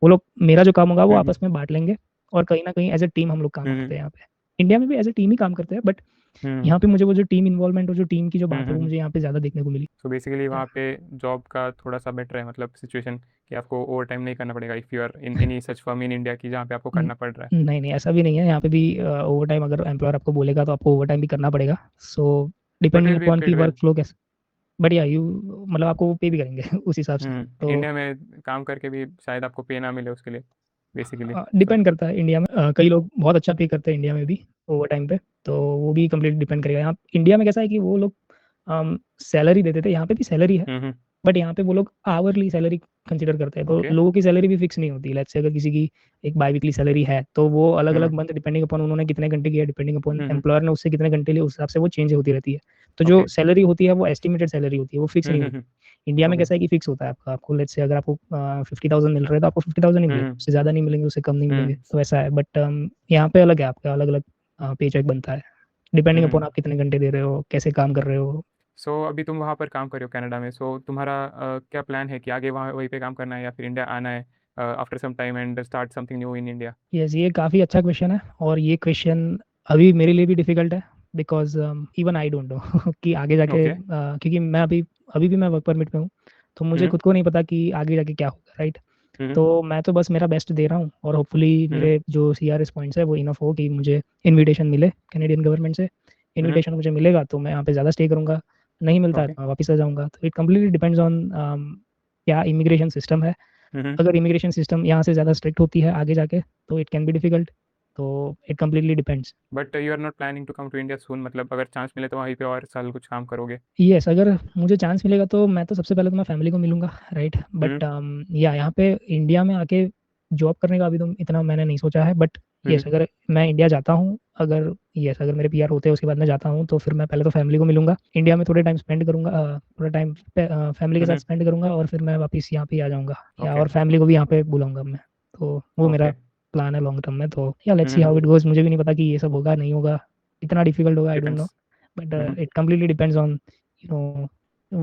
लोग मेरा जो काम होगा वो हम्म आपस में बाँट लेंगे और कहीं न कहीं एज़ अ टीम हम लोग काम हम्म करते हैं यहाँ पे। इंडिया में भी एज़ अ टीम ही काम करते हैं बट हम्म यहाँ पे मुझे वो जो टीम इन्वॉल्वमेंट और जो टीम की जो बात है वो हम्म मुझे यहाँ पे ज़्यादा देखने को मिली। तो बेसिकली या वहाँ पे जॉब का थोड़ा सा बेटर है मतलब सिचुएशन कि आपको ओवर टाइम नहीं करना पड़ेगा if you are in any such firm in India की जहाँ पे आपको न करना पड़ रहा है नहीं, नहीं ऐसा भी नहीं है, यहाँ पे भी ओवरटाइम अगर एम्प्लॉयर आपको बोलेगा तो आपको ओवरटाइम भी करना पड़ेगा। So but depending will be upon कि पेड वेल वर्कफ्लो कैसा बट या यू मतलब आपको वो पे भी करेंगे उस हिसाब से। तो इंडिया में काम करके भी शायद आपको पे ना मिले उसके लिए बेसिकली सो डिपेंड करता है इंडिया में कई लोग बहुत अच्छा पे करते हैं इंडिया में भी ओवरटाइम पे, तो वो भी कंप्लीट डिपेंड करेगा। यहाँ इंडिया में कैसा है कि वो लोग सैलरी देते थे, यहाँ पे भी सैलरी है बट यहाँ पे वो लोग आवरली सैलरी कंसीडर करते हैं तो ओके लोगों की सैलरी भी फिक्स नहीं होती। लेट्स से अगर किसी की एक बाई वीकली सैलरी है तो वो अलग हम्म अलग मंथ डिपेंडिंग अपॉन उन्होंने कितने घंटे किया, डिपेंडिंग अपॉन हम्म एम्प्लॉयर ने उससे कितने घंटे लिए उस हिसाब से वो चेंज होती रहती है। तो जो ओके सैलरी होती है वो एस्टिमेटेड सैलरी होती है, वो फिक्स नहीं होती। इंडिया में ओके कैसा है कि फिक्स होता है आपको लेट्स से अगर आपको 50,000 मिल रहा है तो आपको 50,000 ही मिलेगा, हम्म उससे ज़्यादा नहीं मिलेंगे, उससे कम नहीं मिलेंगे, हम्म तो ऐसा है। बट यहाँ पे अलग है, आपका अलग अलग पे चेक बनता है डिपेंडिंग अपॉन हम्म आप कितने घंटे दे रहे हो, कैसे काम कर रहे हो। सो अभी तुम वहाँ पर काम कर रहे हो कनाडा में सो तुम्हारा क्या प्लान है कि आगे वहाँ वहीं पे काम करना है या फिर इंडिया आना है after some time and start something new in India yes, ये काफ़ी अच्छा क्वेश्चन है और ये क्वेश्चन अभी मेरे लिए भी डिफिकल्ट है because even I don't know कि आगे जाके ओके क्योंकि मैं अभी अभी भी मैं वर्क परमिट में हूँ तो मुझे हम्म खुद को नहीं पता कि आगे जाके क्या होगा, राइट? हम्म तो मैं तो बस मेरा बेस्ट दे रहा हूँ और होपफुली हम्म मेरे जो CRS पॉइंट्स है वो इनफ हो कि मुझे इनविटेशन मिले कैनेडियन गवर्नमेंट से हम्म। इन्विटेशन मुझे मिलेगा तो मैं यहाँ पे ज़्यादा स्टे करूँगा, नहीं मिलता है ओके। तो मैं वापस आ जाऊँगा। तो इट कम्प्लीटली डिपेंड्स ऑन क्या इमिग्रेशन सिस्टम है। हम्म। अगर इमिग्रेशन सिस्टम यहाँ से ज़्यादा स्ट्रिक्ट होती है आगे जाके तो इट कैन बी डिफिकल्ट। तो it completely depends. But you are not planning to come to India soon, मतलब अगर चांस मिले तो वहीं पे और साल कुछ काम करोगे? यस, अगर मुझे चांस मिलेगा तो मैं तो सबसे पहले तो मैं फैमिली को मिलूंगा, राइट। बट हम्म। या यहाँ पे इंडिया में आके जॉब करने का अभी तो इतना मैंने नहीं सोचा है। But hmm. यस, अगर मैं इंडिया जाता हूँ, अगर यस अगर मेरे पीआर होते हैं उसके बाद मैं जाता हूँ तो फिर मैं पहले तो फैमिली को मिलूंगा, इंडिया में थोड़े टाइम स्पेंड करूंगा, थोड़ा टाइम फैमिली के साथ हम्म। स्पेंड करूंगा और फिर मैं वापस यहाँ पे ही आ जाऊँगा, या ओके। और फैमिली को भी यहाँ पे बुलाऊंगा मैं। तो वो मेरा ओके। प्लान है लॉन्ग टर्म में। तो या let's see hmm. How it goes. मुझे भी नहीं पता कि ये सब होगा नहीं होगा, इतना डिफिकल्ट होगा, I don't know. Depends. But hmm. It completely depends on you know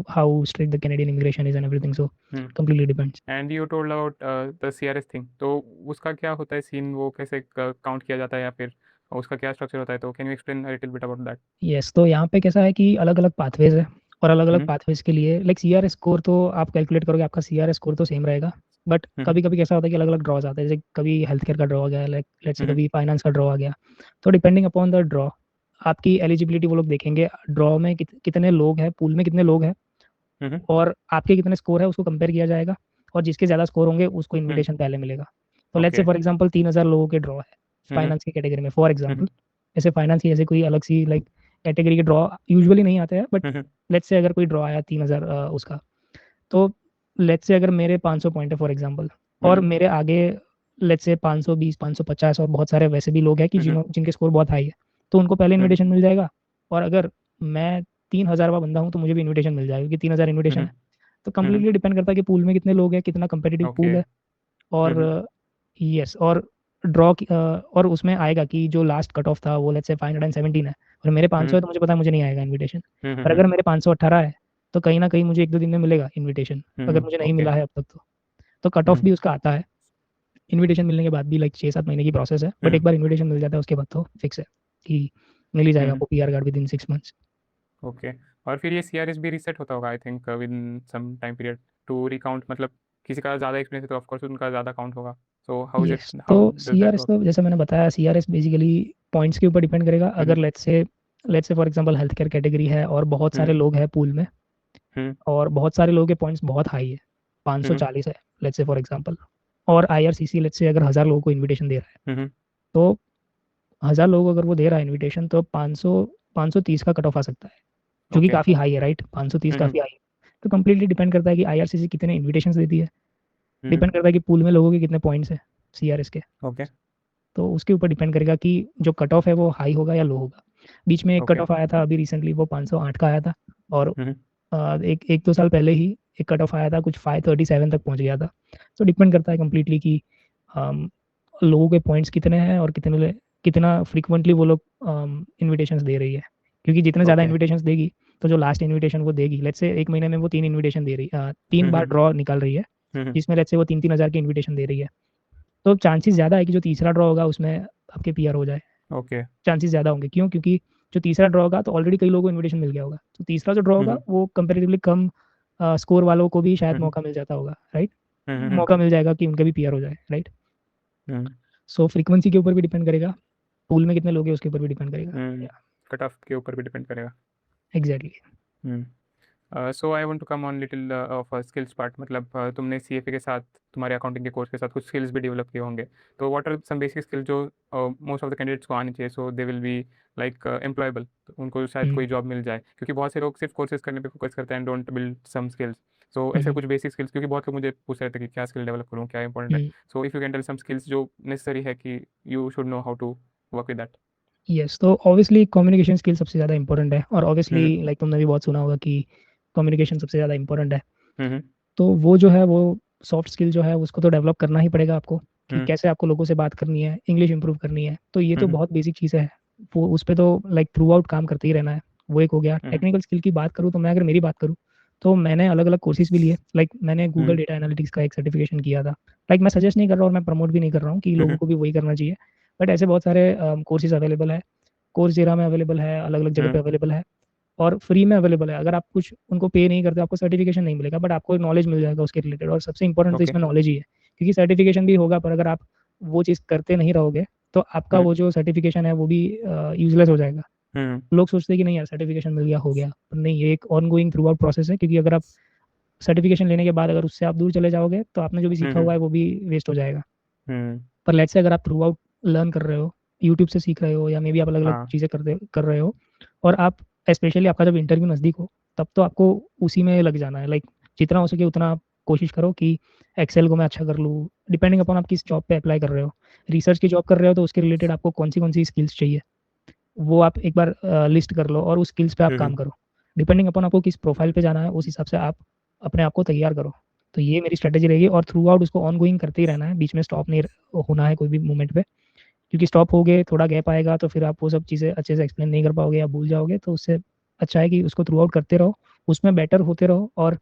how strict the Canadian immigration is and everything. So hmm. completely depends. And you told about the CRS thing, तो उसका क्या होता है scene, वो कैसे count किया जाता है या फिर उसका क्या स्ट्रक्चर होता है, तो can you explain a little bit about that? Yes, तो यहाँ पे कैसा है कि अलग अलग पाथवेज है, और अलग अलग हम्म। पाथवेज के लिए लाइक सी आर स्कोर तो आप कैलकुलेट करोगे, आपका सी आर स्कोर तो सेम रहेगा। बट हम्म। कभी कभी कैसा होता है कि अलग अलग ड्रॉज आते हैं, जैसे कभी हेल्थ केयर का ड्रॉ आ गया, लाइक लेट्स से हम्म। कभी फाइनेंस का ड्रॉ आ गया। तो डिपेंडिंग अपॉन द ड्रॉ आपकी एलिजिबिलिटी वो लोग देखेंगे, ड्रॉ में कितने लोग हैं, पूल में कितने लोग हैं, हम्म। और आपके कितने स्कोर है उसको कंपेयर किया जाएगा, और जिसके ज़्यादा स्कोर होंगे उसको हम्म। इन्विटेशन पहले मिलेगा। तो let's say okay. For example 3,000 लोगों के ड्रॉ है हम्म। फाइनेंस की कैटेगरी में, फॉर हम्म। एग्जांपल। ऐसे फाइनेंस की ऐसे कोई अलग सी लाइक कैटेगरी के ड्रॉ यूजुअली नहीं आते हैं, बट हम्म। लेट्स से अगर कोई ड्रॉ आया 3,000 उसका, तो लेट्स से अगर मेरे 500 पॉइंट है फॉर एग्जांपल, और हम्म। मेरे आगे लेट्स से 520 550 और बहुत सारे वैसे भी लोग हैं कि हम्म। जिनके स्कोर बहुत हाई है, तो उनको पहले हम्म। इन्विटेशन मिल जाएगा। और अगर मैं 3,000वां बंदा हूँ तो मुझे भी इन्विटेशन मिल जाएगा, क्योंकि 3,000 इन्विटेशन हम्म। है। तो हम्म। कंप्लीटली डिपेंड करता है कि पूल में कितने लोग हैं, कितना कंपेटिटिव ओके। पूल है। और हम्म। यस, और ड्रॉ और उसमें आएगा कि जो लास्ट कट ऑफ था वो लेट्स से 517 है, और मेरे 500 हम्म। है, तो मुझे पता है मुझे नहीं आएगा इनविटेशन। पर हम्म। अगर मेरे 518 है तो कहीं ना कहीं मुझे एक दो दिन में मिलेगा इनविटेशन, अगर मुझे नहीं ओके। मिला है अब तक तो कट ऑफ हम्म। भी उसका आता है। इनविटेशन मिलने के बाद भी लाइक 6-7 महीने की प्रोसेस है, बट हम्म। एक बार इनविटेशन मिल जाता है उसके बाद तो फिक्स है कि मिल ही जाएगा हम्म। आपको PR card within 6 months. Okay. और फिर ये सीआरएस भी रीसेट होता होगा I think with some time period to recount, मतलब किसी का ज़्यादा एक्सपीरियंस है तो ऑफकोर्स उनका ज़्यादा काउंट होगा। So how is it, yes, तो how does C R that S work? तो जैसे मैंने बताया, C R S basically points के ऊपर डिपेंड करेगा। अगर hmm. Let's say for example health care category है और बहुत सारे हम्म। लोग हैं पूल में, हम्म। और बहुत सारे लोगों के पॉइंट्स बहुत हाई है, हम्म। 540 है लेट्स से फॉर एग्जांपल, और आईआरसीसी लेट्स से अगर 1,000 लोगों को इनविटेशन दे रहा है, हम्म। तो 1,000 लोग अगर वो दे रहा है इनविटेशन, तो 530 का कट ऑफ आ सकता है, जो कि ओके। काफ़ी हाई है, राइट। 530 हम्म। काफ़ी हाई है। तो कंप्लीटली डिपेंड करता है कि आईआरसीसी कितने इन्विटेशन देती है, हम्म। डिपेंड करता है कि पूल में लोगों के कितने पॉइंट्स है सीआरएस के। ओके। तो उसके ऊपर डिपेंड करेगा कि जो कट ऑफ है वो हाई होगा या लो होगा। बीच में एक कट ओके। ऑफ आया था अभी रिसेंटली, वो 508 का आया था। और हम्म। एक एक दो साल पहले ही एक कट ऑफ आया था, कुछ 537 तक पहुंच गया था। तो डिपेंड करता है कम्प्लीटली कि लोगों के पॉइंट्स कितने हैं और कितना फ्रिक्वेंटली वो लोग इन्विटेशंस दे रही है। क्योंकि जितने ज़्यादा ओके। इन्विटेशंस देगी, तो जो लास्ट इन्विटेशन वो देगी, लेट्स से एक महीने में वो 3 इन्विटेशन दे रही, 3 बार हम्म। ड्रॉ निकाल रही है, हम्म। जिसमें लेट्स से वो 3-3 हज़ार की इन्विटेशन दे रही है। तो चांसेस ज़्यादा है कि जो तीसरा ड्रॉ होगा उसमें आपके पीआर हो जाए। ओके। चांसेस ज़्यादा होंगे, क्यों? क्योंकि जो तीसरा ड्रॉ होगा तो ऑलरेडी कई लोगों को इनविटेशन मिल गया होगा, तो तीसरा जो ड्रॉ होगा हम्म। वो कंपेरेटिवली कम स्कोर वालों को भी शायद हम्म। मौका मिल जाता होगा, राइट। हम्म। मौका मिल जाएगा कि उनका भी पीआर हो जाए, राइट। हम्म। सो फ्रीक्वेंसी के ऊपर भी डिपेंड करेगा, पूल में कितने लोग हैं उसके ऊपर भी डिपेंड करेगा। या कट ऑफ के ऊपर भी डिपेंड करेगा। Exactly. Hmm. So I want to come on little of skills part, मतलब तुमने सीएफए के साथ, तुम्हारे अकाउंटिंग के कोर्स के साथ कुछ स्किल्स भी डेवलप किए होंगे, तो what are some basic skills जो मोस्ट ऑफ द कैंडिडेट्स को आनी चाहिए, so they will be like employable, उनको शायद कोई जॉब मिल जाए, क्योंकि बहुत से लोग सिर्फ कोर्सेज करने पे फोकस करते हैं, डोंट बिल्ड सम स्किल्स। सो ऐसे कुछ बेसिक स्किल्स, क्योंकि बहुत लोग मुझे पूछ रहे थे कि क्या स्किल डेवलप करूँ, क्या इंपॉर्टेंट है, so if you can tell some skills जो नेसेसरी है कि you should know how to work with that. Yes, तो ऑब्वियसली कम्युनिकेशन स्किल सबसे ज़्यादा इंपॉर्टेंट है, और ऑब्वियसली हम्म। लाइक तुमने भी बहुत सुना होगा कि कम्युनिकेशन सबसे ज़्यादा इंपॉर्टेंट है। हम्म। तो वो जो है वो सॉफ्ट स्किल जो है उसको तो डेवलप करना ही पड़ेगा आपको, कि हम्म। कैसे आपको लोगों से बात करनी है, इंग्लिश इंप्रूव करनी है। तो ये तो हम्म। बहुत बेसिक चीज़ है, वो उस पर तो लाइक थ्रू आउट काम करते ही रहना है। वो एक हो गया। हम्म। टेक्निकल स्किल की बात करूँ तो मैं अगर मेरी बात करूँ तो मैंने अलग अलग कोर्सेज भी लिए, लाइक मैंने गूगल हम्म। डेटा एनालिटिक्स का एक सर्टिफिकेशन किया था। लाइक मैं सजेस्ट नहीं कर रहा और मैं प्रमोट भी नहीं कर रहा हूँ कि लोगों हम्म। को भी वही करना चाहिए, बट ऐसे बहुत सारे कोर्सेज अवेलेबल है। कोर्स जेरा में अवेलेबल है, अलग अलग जगह पे हम्म। अवेलेबल है, और फ्री में अवेलेबल है। अगर आप कुछ उनको पे नहीं करते आपको सर्टिफिकेशन नहीं मिलेगा, बट आपको नॉलेज मिल जाएगा उसके रिलेटेड, और सबसे इंपॉर्टेंट तो ओके। इसमें नॉलेज ही है। क्योंकि सर्टिफिकेशन भी होगा पर अगर आप वो चीज़ करते नहीं रहोगे तो आपका हम्म। वो जो सर्टिफिकेशन है वो भी यूजलेस हो जाएगा। लोग सोचते हैं कि नहीं यार सर्टिफिकेशन मिल गया हो गया, पर नहीं, ये एक ऑनगोइंग थ्रू आउट प्रोसेस है, क्योंकि अगर आप सर्टिफिकेशन लेने के बाद अगर उससे आप दूर चले जाओगे तो आपने जो भी सीखा हुआ है वो भी वेस्ट हो जाएगा। पर लेट्स से अगर आप थ्रू आउट लर्न कर रहे हो, यूट्यूब से सीख रहे हो, या मे बी आप अलग अलग हाँ चीज़ें कर रहे हो, और आप स्पेशली आपका जब इंटरव्यू नज़दीक हो तब तो आपको उसी में लग जाना है। लाइक जितना हो सके उतना आप कोशिश करो कि एक्सेल को मैं अच्छा कर लूँ, डिपेंडिंग अपॉन आप किस जॉब पे अप्लाई कर रहे हो। रिसर्च की जॉब कर रहे हो तो उसके रिलेटेड आपको कौन सी स्किल्स चाहिए वो आप एक बार लिस्ट कर लो और उस स्किल्स पे आप काम करो। डिपेंडिंग अपॉन आपको किस प्रोफाइल पे जाना है उस हिसाब से आप अपने आप को तैयार करो। तो ये मेरी स्ट्रेटेजी रहेगी, और थ्रू आउट उसको ऑन गोइंग करते ही रहना है, बीच में स्टॉप नहीं होना है कोई भी मोमेंट पे, क्योंकि स्टॉप हो गए थोड़ा गैप आएगा तो फिर आप वो सब चीज़ें अच्छे से एक्सप्लेन नहीं कर पाओगे या भूल जाओगे। तो उससे अच्छा है कि उसको थ्रू आउट करते रहो, उसमें बेटर होते रहो, और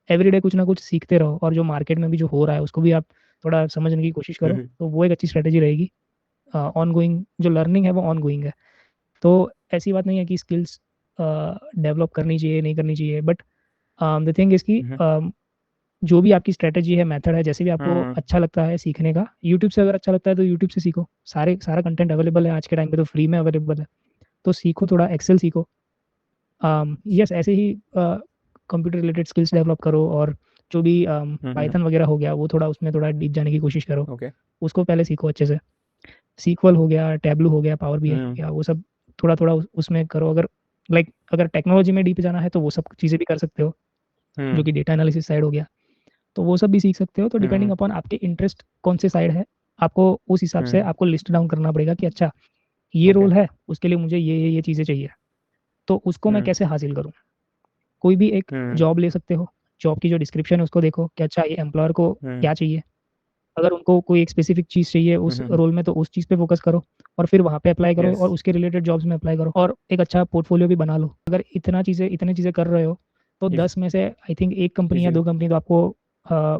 एवरीडे कुछ ना कुछ सीखते रहो, और जो मार्केट में भी जो हो रहा है उसको भी आप थोड़ा समझने की कोशिश करो। तो वो एक अच्छी स्ट्रेटेजी रहेगी। ऑन गोइंग जो लर्निंग है वो ऑन गोइंग है। तो ऐसी बात नहीं है कि स्किल्स डेवलप करनी चाहिए नहीं करनी चाहिए, बट द थिंग इज कि जो भी आपकी स्ट्रेटेजी है, मेथड है, जैसे भी आपको अच्छा लगता है सीखने का, यूट्यूब से अगर अच्छा लगता है तो यूट्यूब से सीखो। सारा कंटेंट अवेलेबल है आज के टाइम पे, तो फ्री में अवेलेबल है। तो सीखो, थोड़ा एक्सेल सीखो। यस, ऐसे ही कंप्यूटर रिलेटेड स्किल्स डेवलप करो, और जो भी पाइथन वगैरह हो गया वो थोड़ा उसमें थोड़ा डीप जाने की कोशिश करो। ओके उसको पहले सीखो अच्छे से। सीक्वल हो गया, टैबलू हो गया, पावर बीआई हो गया, वो सब थोड़ा थोड़ा उसमें करो। अगर लाइक अगर टेक्नोलॉजी में डीप जाना है तो वो सब चीज़ें भी कर सकते हो, जो कि डेटा एनालिसिस साइड हो गया, तो वो सब भी सीख सकते हो। तो डिपेंडिंग अपॉन आपके इंटरेस्ट कौन से साइड है, आपको उस हिसाब से आपको लिस्ट डाउन करना पड़ेगा कि अच्छा ये ओके रोल है, उसके लिए मुझे ये चीज़ें चाहिए, तो उसको मैं कैसे हासिल करूँ। कोई भी एक जॉब ले सकते हो, जॉब की जो डिस्क्रिप्शन है उसको देखो कि अच्छा ये एम्प्लॉयर को क्या चाहिए। अगर उनको कोई एक स्पेसिफिक चीज़ चाहिए उस रोल में तो उस चीज़ पे फोकस करो, और फिर वहाँ पे अप्लाई करो, और यस उसके रिलेटेड जॉब्स में अप्लाई करो, और एक अच्छा पोर्टफोलियो भी बना लो। अगर इतनी चीज़ें कर रहे हो तो 10 में से आई थिंक एक कंपनी या इजीली दो कंपनी तो आपको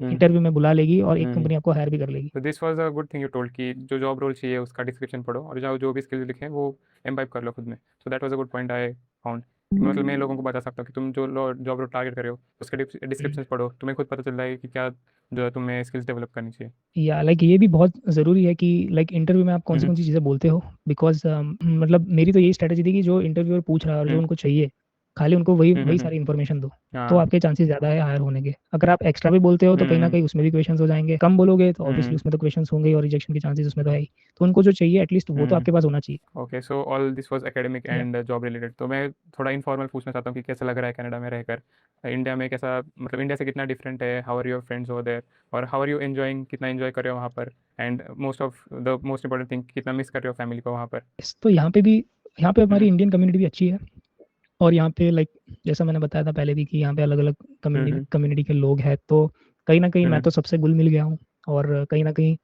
इंटरव्यू में बुला लेगी, और एक कंपनी आपको हायर भी कर लेगी। तो this was a good thing you told कि जो जॉब रोल चाहिए उसका डिस्क्रिप्शन पढ़ो और जो जो भी स्किल्स लिखे हैं वो एम्बाइब कर लो खुद में। So that was a good point I found. मतलब मैं लोगों को बता सकता हूँ कि तुम जो जॉब रोल टारगेट कर रहे हो उसके डिस्क्रिप्शन पढ़ो, तुम्हें खुद पता चल रहा है कि क्या जो है तुम्हें स्किल्स डेवलप करनी चाहिए। या लाइक ये भी बहुत ज़रूरी है कि लाइक इंटरव्यू में आप कौन सी चीज़ें बोलते हो, बिकॉज मतलब मेरी तो यही स्ट्रेटेजी थी कि जो इंटरव्यूअर पूछ रहा है और जो उनको चाहिए खाली उनको वही वही सारी इन्फॉर्मेशन दो, तो हाँ आपके चांसेस ज़्यादा है हायर होने के। अगर आप एक्स्ट्रा भी बोलते हो तो कहीं ना कहीं उसमें भी क्वेश्चंस हो जाएंगे, कम बोलोगे तो ऑब्वियसली उसमें तो क्वेश्चंस होंगे और रिजेक्शन के चांसेस उसमें तो है ही। तो उनको जो चाहिए एटलीस्ट वो तो आपके पास होना चाहिए। Okay so all this was academic या एंड जॉब रिलेटेड। तो मैं थोड़ा इनफॉर्मल पूछना चाहता हूँ कि कैसा लग रहा है कनाडा में रहकर, इंडिया में कैसा, मतलब इंडिया से कितना डिफरेंट है, how are your friends over there, और हाउ आर यू एंजॉइंग, कितना एंजॉय कर रहे हो वहाँ पर, एंड मोस्ट इंपॉर्टेंट थिंग कितना मिस कर रहे हो फैमिली को वहाँ पर। तो यहाँ पे हमारी इंडियन कम्युनिटी भी अच्छी है, और यहाँ पे लाइक जैसा मैंने बताया था पहले भी कि यहाँ पे अलग अलग कम्युनिटी के लोग हैं, तो कहीं ना कहीं मैं तो सबसे घुल मिल गया हूँ। और कहीं ना कहीं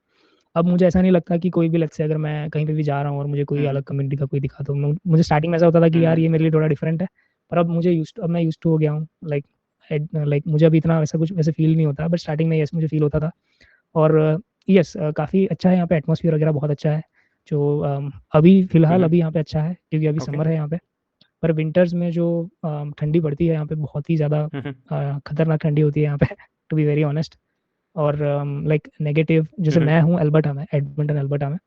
अब मुझे ऐसा नहीं लगता कि कोई भी लेट्स से अगर मैं कहीं पे भी जा रहा हूँ और मुझे कोई अलग कम्युनिटी का कोई दिखा, तो मुझे स्टार्टिंग में ऐसा होता था कि यार ये मेरे लिए थोड़ा डिफरेंट है, पर अब मैं यूज टू हो गया हूँ। लाइक मुझे अभी इतना वैसा कुछ वैसे फील नहीं होता, बट स्टार्टिंग में यस मुझे फील होता था। और यस काफ़ी अच्छा है यहाँ पे, एटमोसफियर वगैरह बहुत अच्छा है। जो अभी फिलहाल अभी यहाँ पे अच्छा है क्योंकि अभी ओके समर है यहाँ पे। पर विंटर्स में जो ठंडी पड़ती है यहाँ पे बहुत ही ज़्यादा खतरनाक ठंडी होती है यहाँ पे, टू बी वेरी ऑनेस्ट। और लाइक नेगेटिव, जैसे मैं हूँ एल्बर्टा में, एडमंटन एल्बर्टा में,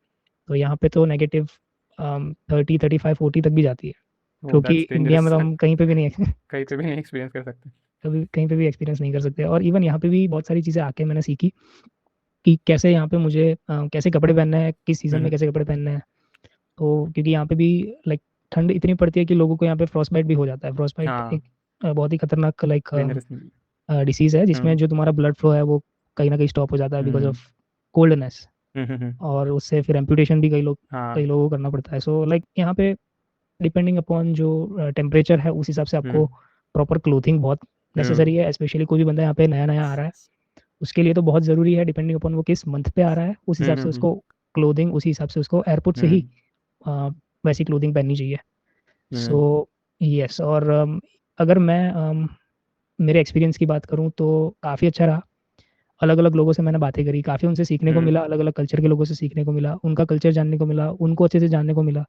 तो यहाँ पे तो नेगेटिव 30, 35, 40 तक भी जाती है, ओह जो कि दैट्स इंडिया में डेंजरस। तो हम कहीं पे भी नहीं कहीं पे भी नहीं एक्सपीरियंस कर सकते। कभी कहीं पे भी एक्सपीरियंस नहीं कर सकते। और इवन यहाँ पे भी बहुत सारी चीज़ें आके मैंने सीखी कि कैसे यहाँ पे मुझे कैसे कपड़े पहनने हैं, किस सीज़न में कैसे कपड़े पहनने हैं। तो क्योंकि यहाँ पे भी लाइक ठंड इतनी पड़ती है कि लोगों को यहाँ पे फ्रॉस्ट बाइट भी हो जाता है। फ्रॉस्ट बाइट हाँ एक बहुत ही खतरनाक लाइक डेंजरस। डिसीज़ है जिसमें जो तुम्हारा ब्लड फ्लो है वो कहीं ना कहीं स्टॉप हो जाता है बिकॉज ऑफ कोल्डनेस, और उससे फिर एम्पुटेशन भी कई हाँ लोगों को करना पड़ता है। सो लाइक यहाँ पे डिपेंडिंग अपॉन जो टेम्परेचर है उस हिसाब से आपको प्रॉपर क्लोथिंग बहुत नेसेसरी है। स्पेशली कोई भी बंदा यहाँ पे नया नया आ रहा है उसके लिए तो बहुत ज़रूरी है, डिपेंडिंग अपॉन वो किस मंथ पे आ रहा है उस हिसाब से उसको क्लोथिंग, उसी हिसाब से उसको एयरपोर्ट से ही अ, वैसी क्लोथिंग पहननी चाहिए। So yes. और अगर मैं मेरे एक्सपीरियंस की बात करूँ तो काफ़ी अच्छा रहा। अलग अलग लोगों से मैंने बातें करी, काफ़ी उनसे सीखने को मिला, अलग अलग कल्चर के लोगों से सीखने को मिला, उनका कल्चर जानने को मिला, उनको अच्छे से जानने को मिला।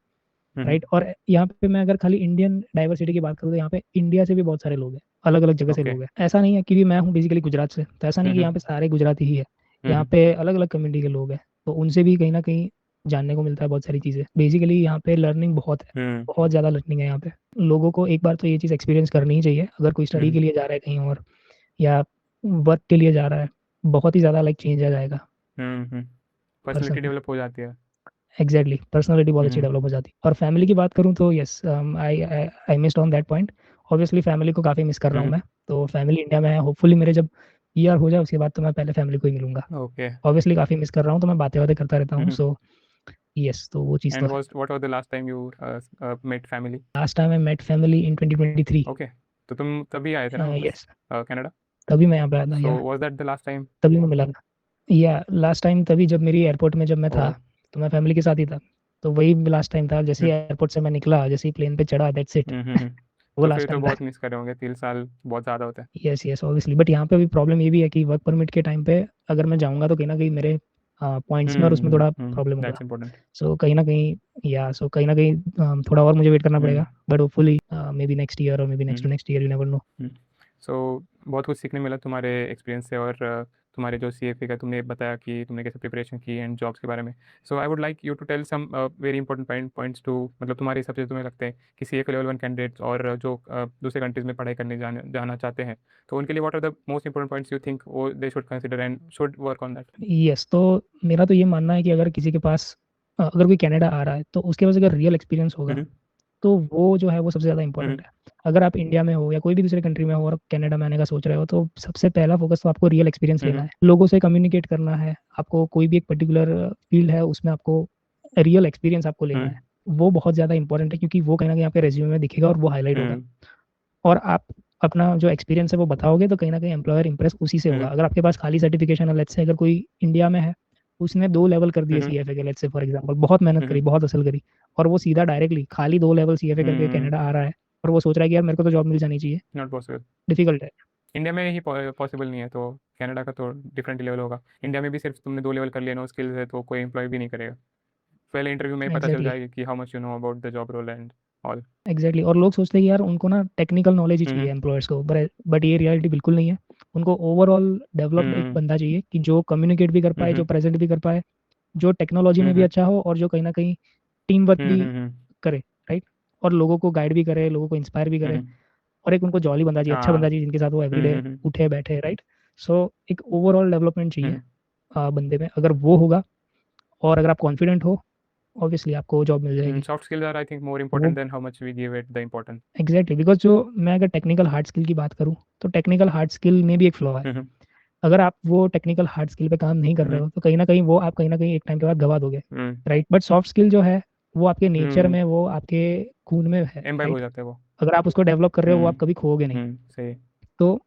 राइट। और यहाँ पे मैं अगर खाली इंडियन डाइवर्सिटी की बात करूँ तो यहाँ पे इंडिया से भी बहुत सारे लोग हैं, अलग अलग जगह से ओके लोग हैं। ऐसा नहीं है क्योंकि मैं हूँ बेसिकली गुजरात से, तो ऐसा नहीं कि यहाँ पे सारे गुजराती ही है। यहाँ पे अलग अलग कम्युनिटी के लोग हैं, तो उनसे भी कहीं ना कहीं जानने को मिलता है बहुत सारी चीज़ें। बेसिकली यहाँ पे लर्निंग बहुत है, बहुत ज़्यादा लर्निंग है यहाँ पे। लोगों को एक बार तो ये चीज़ एक्सपीरियंस करनी ही चाहिए, अगर कोई स्टडी के लिए जा रहा है कहीं और या वर्क के लिए जा रहा है, बहुत ही ज़्यादा लाइक चेंज आ जाएगा पर्सनैलिटी पर्सन में। डेवलप हो जाती है। एग्जैक्टली, पर्सनालिटी बहुत अच्छी डेवलप हो जाती है। और फैमिली की बात करूँ तो yes, I missed on that point. Obviously family को काफ़ी मिस कर रहा हूँ मैं। तो फैमिली इंडिया में है, होपफुली मेरे जब ईयर हो जाए उसके बाद तो मैं पहले फैमिली को ही मिलूंगा। ओके। ऑब्वियसली काफ़ी मिस कर रहा हूँ, तो मैं बातें बातें करता रहता हूँ। सो यस, तो वो चीज़ तो एंड है। What was the last time you met family? Last time I met family in 2023। Okay, तो तुम तभी आए थे ना वापस यस, कनाडा? तभी मैं यहाँ पे आया था। सो या was that the last time? तभी मैं मिला था। या लास्ट टाइम तभी जब मेरी एयरपोर्ट में जब मैं था, ओ। तो मैं फैमिली के साथ ही था। तो वही लास्ट टाइम था, जैसे ही हम्म एयरपोर्ट से मैं निकला, जैसे ही प्लेन पे चढ़ा, दैट्स इट। हम्म। वो तो लास्ट फिर तो टाइम था। बहुत मिस करे होंगे, 3 साल बहुत ज़्यादा होते हैं। Yes yes, obviously. बट यहाँ पे अभी प्रॉब्लम ये भी है कि वर्क परमिट के टाइम पे अगर मैं जाऊँगा तो कहीं ना कहीं मेरे पॉइंट्स में और उसमें थोड़ा प्रॉब्लम होगा। That's important. सो कहीं ना कहीं, या सो कहीं ना कहीं थोड़ा और मुझे वेट करना हम्म पड़ेगा। But hopefully maybe next year और maybe next to next year, you never know. So बहुत कुछ सीखने मिला तुम्हारे एक्सपीरियंस से, और तुम्हारे जो CFA का तुमने बताया कि तुमने कैसे प्रिपरेशन की एंड जॉब्स के बारे में। So I would like you to tell some very important points to, मतलब तुम्हारे हिसाब से तुम्हें लगते हैं कि CFA लेवल 1 कैंडिडेट्स और जो दूसरे कंट्रीज में पढ़ाई करने जाना चाहते हैं, तो उनके लिए what are the most important points you think वो they should consider and should work on that? Yes, तो मेरा तो ये मानना है कि अगर किसी के पास अगर कोई कनाडा आ रहा है तो उसके पास अगर रियल एक्सपीरियंस होगा तो वो जो है वो सबसे ज़्यादा इंपॉर्टेंट है। अगर आप इंडिया में हो या कोई भी दूसरे कंट्री में हो और कनाडा में आने का सोच रहे हो, तो सबसे पहला फोकस तो आपको रियल एक्सपीरियंस लेना है, लोगों से कम्युनिकेट करना है आपको। कोई भी एक पर्टिकुलर फील्ड है उसमें आपको रियल एक्सपीरियंस आपको लेना है। वो बहुत ज़्यादा इंपॉर्टेंट है, क्योंकि वो कहीं ना कहीं आपके रेज्यूमे में दिखेगा और वो हाईलाइट होगा। और आप अपना जो एक्सपीरियंस है वो बताओगे तो कहीं ना कहीं एम्प्लॉयर इंप्रेस उसी से होगा। अगर आपके पास खाली सर्टिफिकेशन है, लेट्स से अगर कोई इंडिया में है, उसने 2 लेवल कर दिए CFA के, लेट्स से फॉर एग्जांपल, बहुत मेहनत करी, बहुत हसल करी, और वो सीधा डायरेक्टली खाली 2 लेवल CFA करके कनाडा आ रहा है, और वो सोच रहा है कि यार मेरे को तो जॉब मिल जानी चाहिए। Not possible. डिफिकल्ट है। इंडिया में ही पॉसिबल नहीं है, तो कनाडा का तो डिफरेंट लेवल होगा। इंडिया में भी सिर्फ तुमने 2 लेवल कर लिया, नो स्किल्स है, तो कोई एम्प्लॉय भी नहीं करेगा। पहले इंटरव्यू में ही पता चल एग्जैक्टली जाएगा कि how much you know about the job role and all. Exactly. और लोग सोचते हैं कि यार उनको ना टेक्निकल नॉलेज ही चाहिए हम्म एम्प्लॉयर्स को, बट ये रियलिटी बिल्कुल नहीं है। उनको ओवरऑल डेवलप्ड एक हम्म बंदा चाहिए कि जो कम्युनिकेट भी कर पाए, जो प्रेजेंट भी कर पाए, जो टेक्नोलॉजी में भी हम्म अच्छा हो, और जो कहीं ना कहीं टीम वर्क भी हम्म करे, राइट। और लोगों को गाइड भी करे, लोगों को इंस्पायर भी करे। हम्म। और एक उनको जॉली बंदा चाहिए, अच्छा हाँ। बंदा चाहिए जिनके साथ वो एवरीडे हम्म। उठे बैठे, राइट। सो एक ओवरऑल डेवलपमेंट चाहिए हम्म बंदे में। अगर वो होगा और अगर आप कॉन्फिडेंट हो, ऑब्वियसली आपको जॉब मिल जाएगी। Soft skills are I think more वो important then how much we give it the importance. Exactly, because जो मैं अगर टेक्निकल हार्ड स्किल की बात करूँ, तो टेक्निकल हार्ड स्किल में भी एक फ्लॉ है। हम्म अगर आप वो टेक्निकल हार्ड स्किल पे काम नहीं कर रहे हो तो कहीं ना कहीं वो आप कहीं ना कहीं एक टाइम के बाद गवा दोगे, राइट। बट सॉफ्ट स्किल जो है वो आपके नेचर में, वो आपके खून में है, एम्बाइब हो राइट। जाते हैं वो। अगर आप उसको डेवलप कर रहे हो, वो आप कभी खोओगे नहीं। सही। तो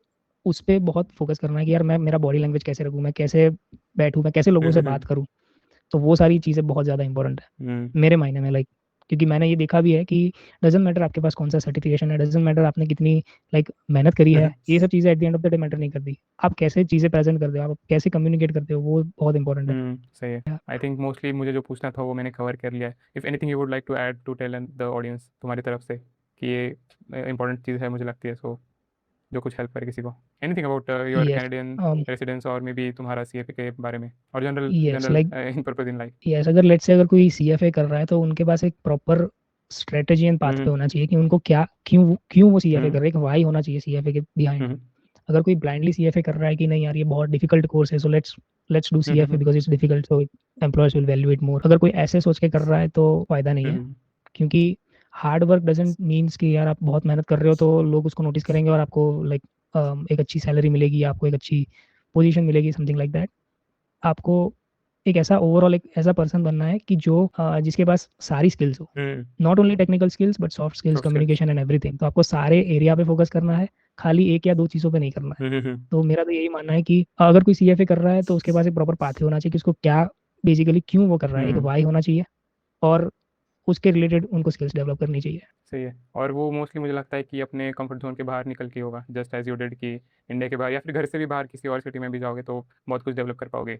उस पर बहुत फोकस करना है कि यार मैं मेरा बॉडी लैंग्वेज कैसे रखूँ, मैं कैसे बैठूँ, मैं कैसे लोगों से बात करूँ। तो वो सारी चीज़ें बहुत ज़्यादा इंपॉर्टेंट है मेरे मायने में, लाइक। क्योंकि मैंने ये देखा भी है कि डजेंट मैटर आपके पास कौन सा सर्टिफिकेशन है, डजेंट मैटर आपने कितनी लाइक मेहनत करी है, ये सब चीज़ें at the end of the day matter नहीं करती। आप कैसे चीज़ें प्रेजेंट करते हो, आप कैसे कम्युनिकेट करते हो, वो बहुत इंपॉर्टेंट है। सही है। आई थिंक मोस्टली मुझे जो पूछना था वो मैंने कवर कर लिया है। If anything you would like to add to tell the audience तुम्हारी तरफ से कि ये इंपॉर्टेंट चीज़ है मुझे लगती है, सो जो कुछ हेल्प करे किसी को, anything about your yes Canadian residence और मे बी तुम्हारा CFA के बारे में, और general yes, general like in purpose in life. Yes, अगर लेट्स से अगर कोई CFA कर रहा है तो उनके पास एक प्रॉपर स्ट्रेटेजी एंड पाथ पे होना चाहिए कि उनको क्या, क्यों क्यों वो CFA कर रहे हैं, एक वाई होना चाहिए CFA के बिहाइंड। अगर कोई ब्लाइंडली CFA कर रहा है कि नहीं यार ये बहुत डिफिकल्ट कोर्स है, so let's let's do CFA because it's difficult, so employers will value it more, अगर कोई ऐसे सोच के कर रहा है तो फायदा नहीं है। क्योंकि हार्ड वर्क डजेंट मीन्स कि यार आप बहुत मेहनत कर रहे हो तो लोग उसको नोटिस करेंगे और आपको लाइक एक अच्छी सैलरी मिलेगी, आपको एक अच्छी पोजीशन मिलेगी, समथिंग लाइक दैट। आपको एक ऐसा ओवरऑल एक ऐसा पर्सन बनना है कि जो जिसके पास सारी स्किल्स हो, not only technical skills but soft skills, soft skills. Communication and everything. तो आपको सारे एरिया पे फोकस करना है, खाली एक या दो चीज़ों पे नहीं करना है। तो मेरा तो यही मानना है कि अगर कोई CFA कर रहा है तो उसके पास एक प्रॉपर पाथ होना चाहिए कि उसको क्या, बेसिकली क्यों वो कर रहा है, एक वाई होना चाहिए, और उसके रिलेटेड उनको स्किल्स डेवलप करनी चाहिए। सही है। और वो मोस्टली मुझे लगता है कि अपने कंफर्ट जोन के बाहर निकल के होगा, जस्ट एज यू डिड कि इंडिया के बाहर या फिर घर से भी बाहर किसी और सिटी में भी जाओगे तो बहुत कुछ डेवलप कर पाओगे।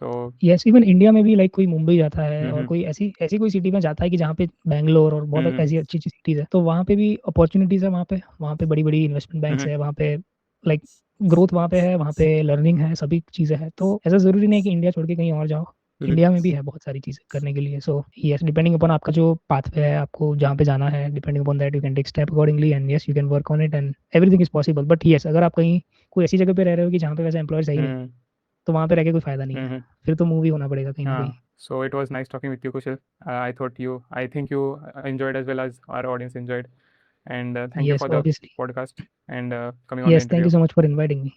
सो यस, इवन इंडिया में भी लाइक कोई मुंबई जाता है और कोई ऐसी ऐसी कोई सिटी में जाता है कि जहाँ पे बैंगलोर और बहुत ऐसी अच्छी अच्छी सिटीज़ है, तो वहाँ पे भी अपॉर्चुनिटीज़ है। वहाँ पे बड़ी बड़ी इन्वेस्टमेंट बैंक्स है, वहाँ पे लाइक ग्रोथ वहाँ पे है, वहाँ पे लर्निंग है, सभी चीज़ें हैं। तो ऐसा ज़रूरी नहीं है कि इंडिया छोड़ के कहीं और जाओ। इंडिया में भी है बहुत सारी चीज़ें करने के लिए। सो यस, डिपेंडिंग अपॉन आपका जो पाथवे है, आपको जहाँ पे जाना है, depending upon that you can take step accordingly and yes you can work on it and everything is possible. But yes, अगर आप कहीं कोई ऐसी जगह पे रह रहे हो कि जहाँ पे वैसे एम्प्लॉयर सही नहीं, हम्म तो वहाँ पे रह के कोई फायदा नहीं है, हम्म फिर तो मूव ही होना पड़ेगा कहीं ना कहीं। हाँ, so it was nice talking with you, Kushal. I think you enjoyed as well as our audience enjoyed, and thank you yes for the obviously. podcast and coming on the yes, thank interview. You so much for inviting me.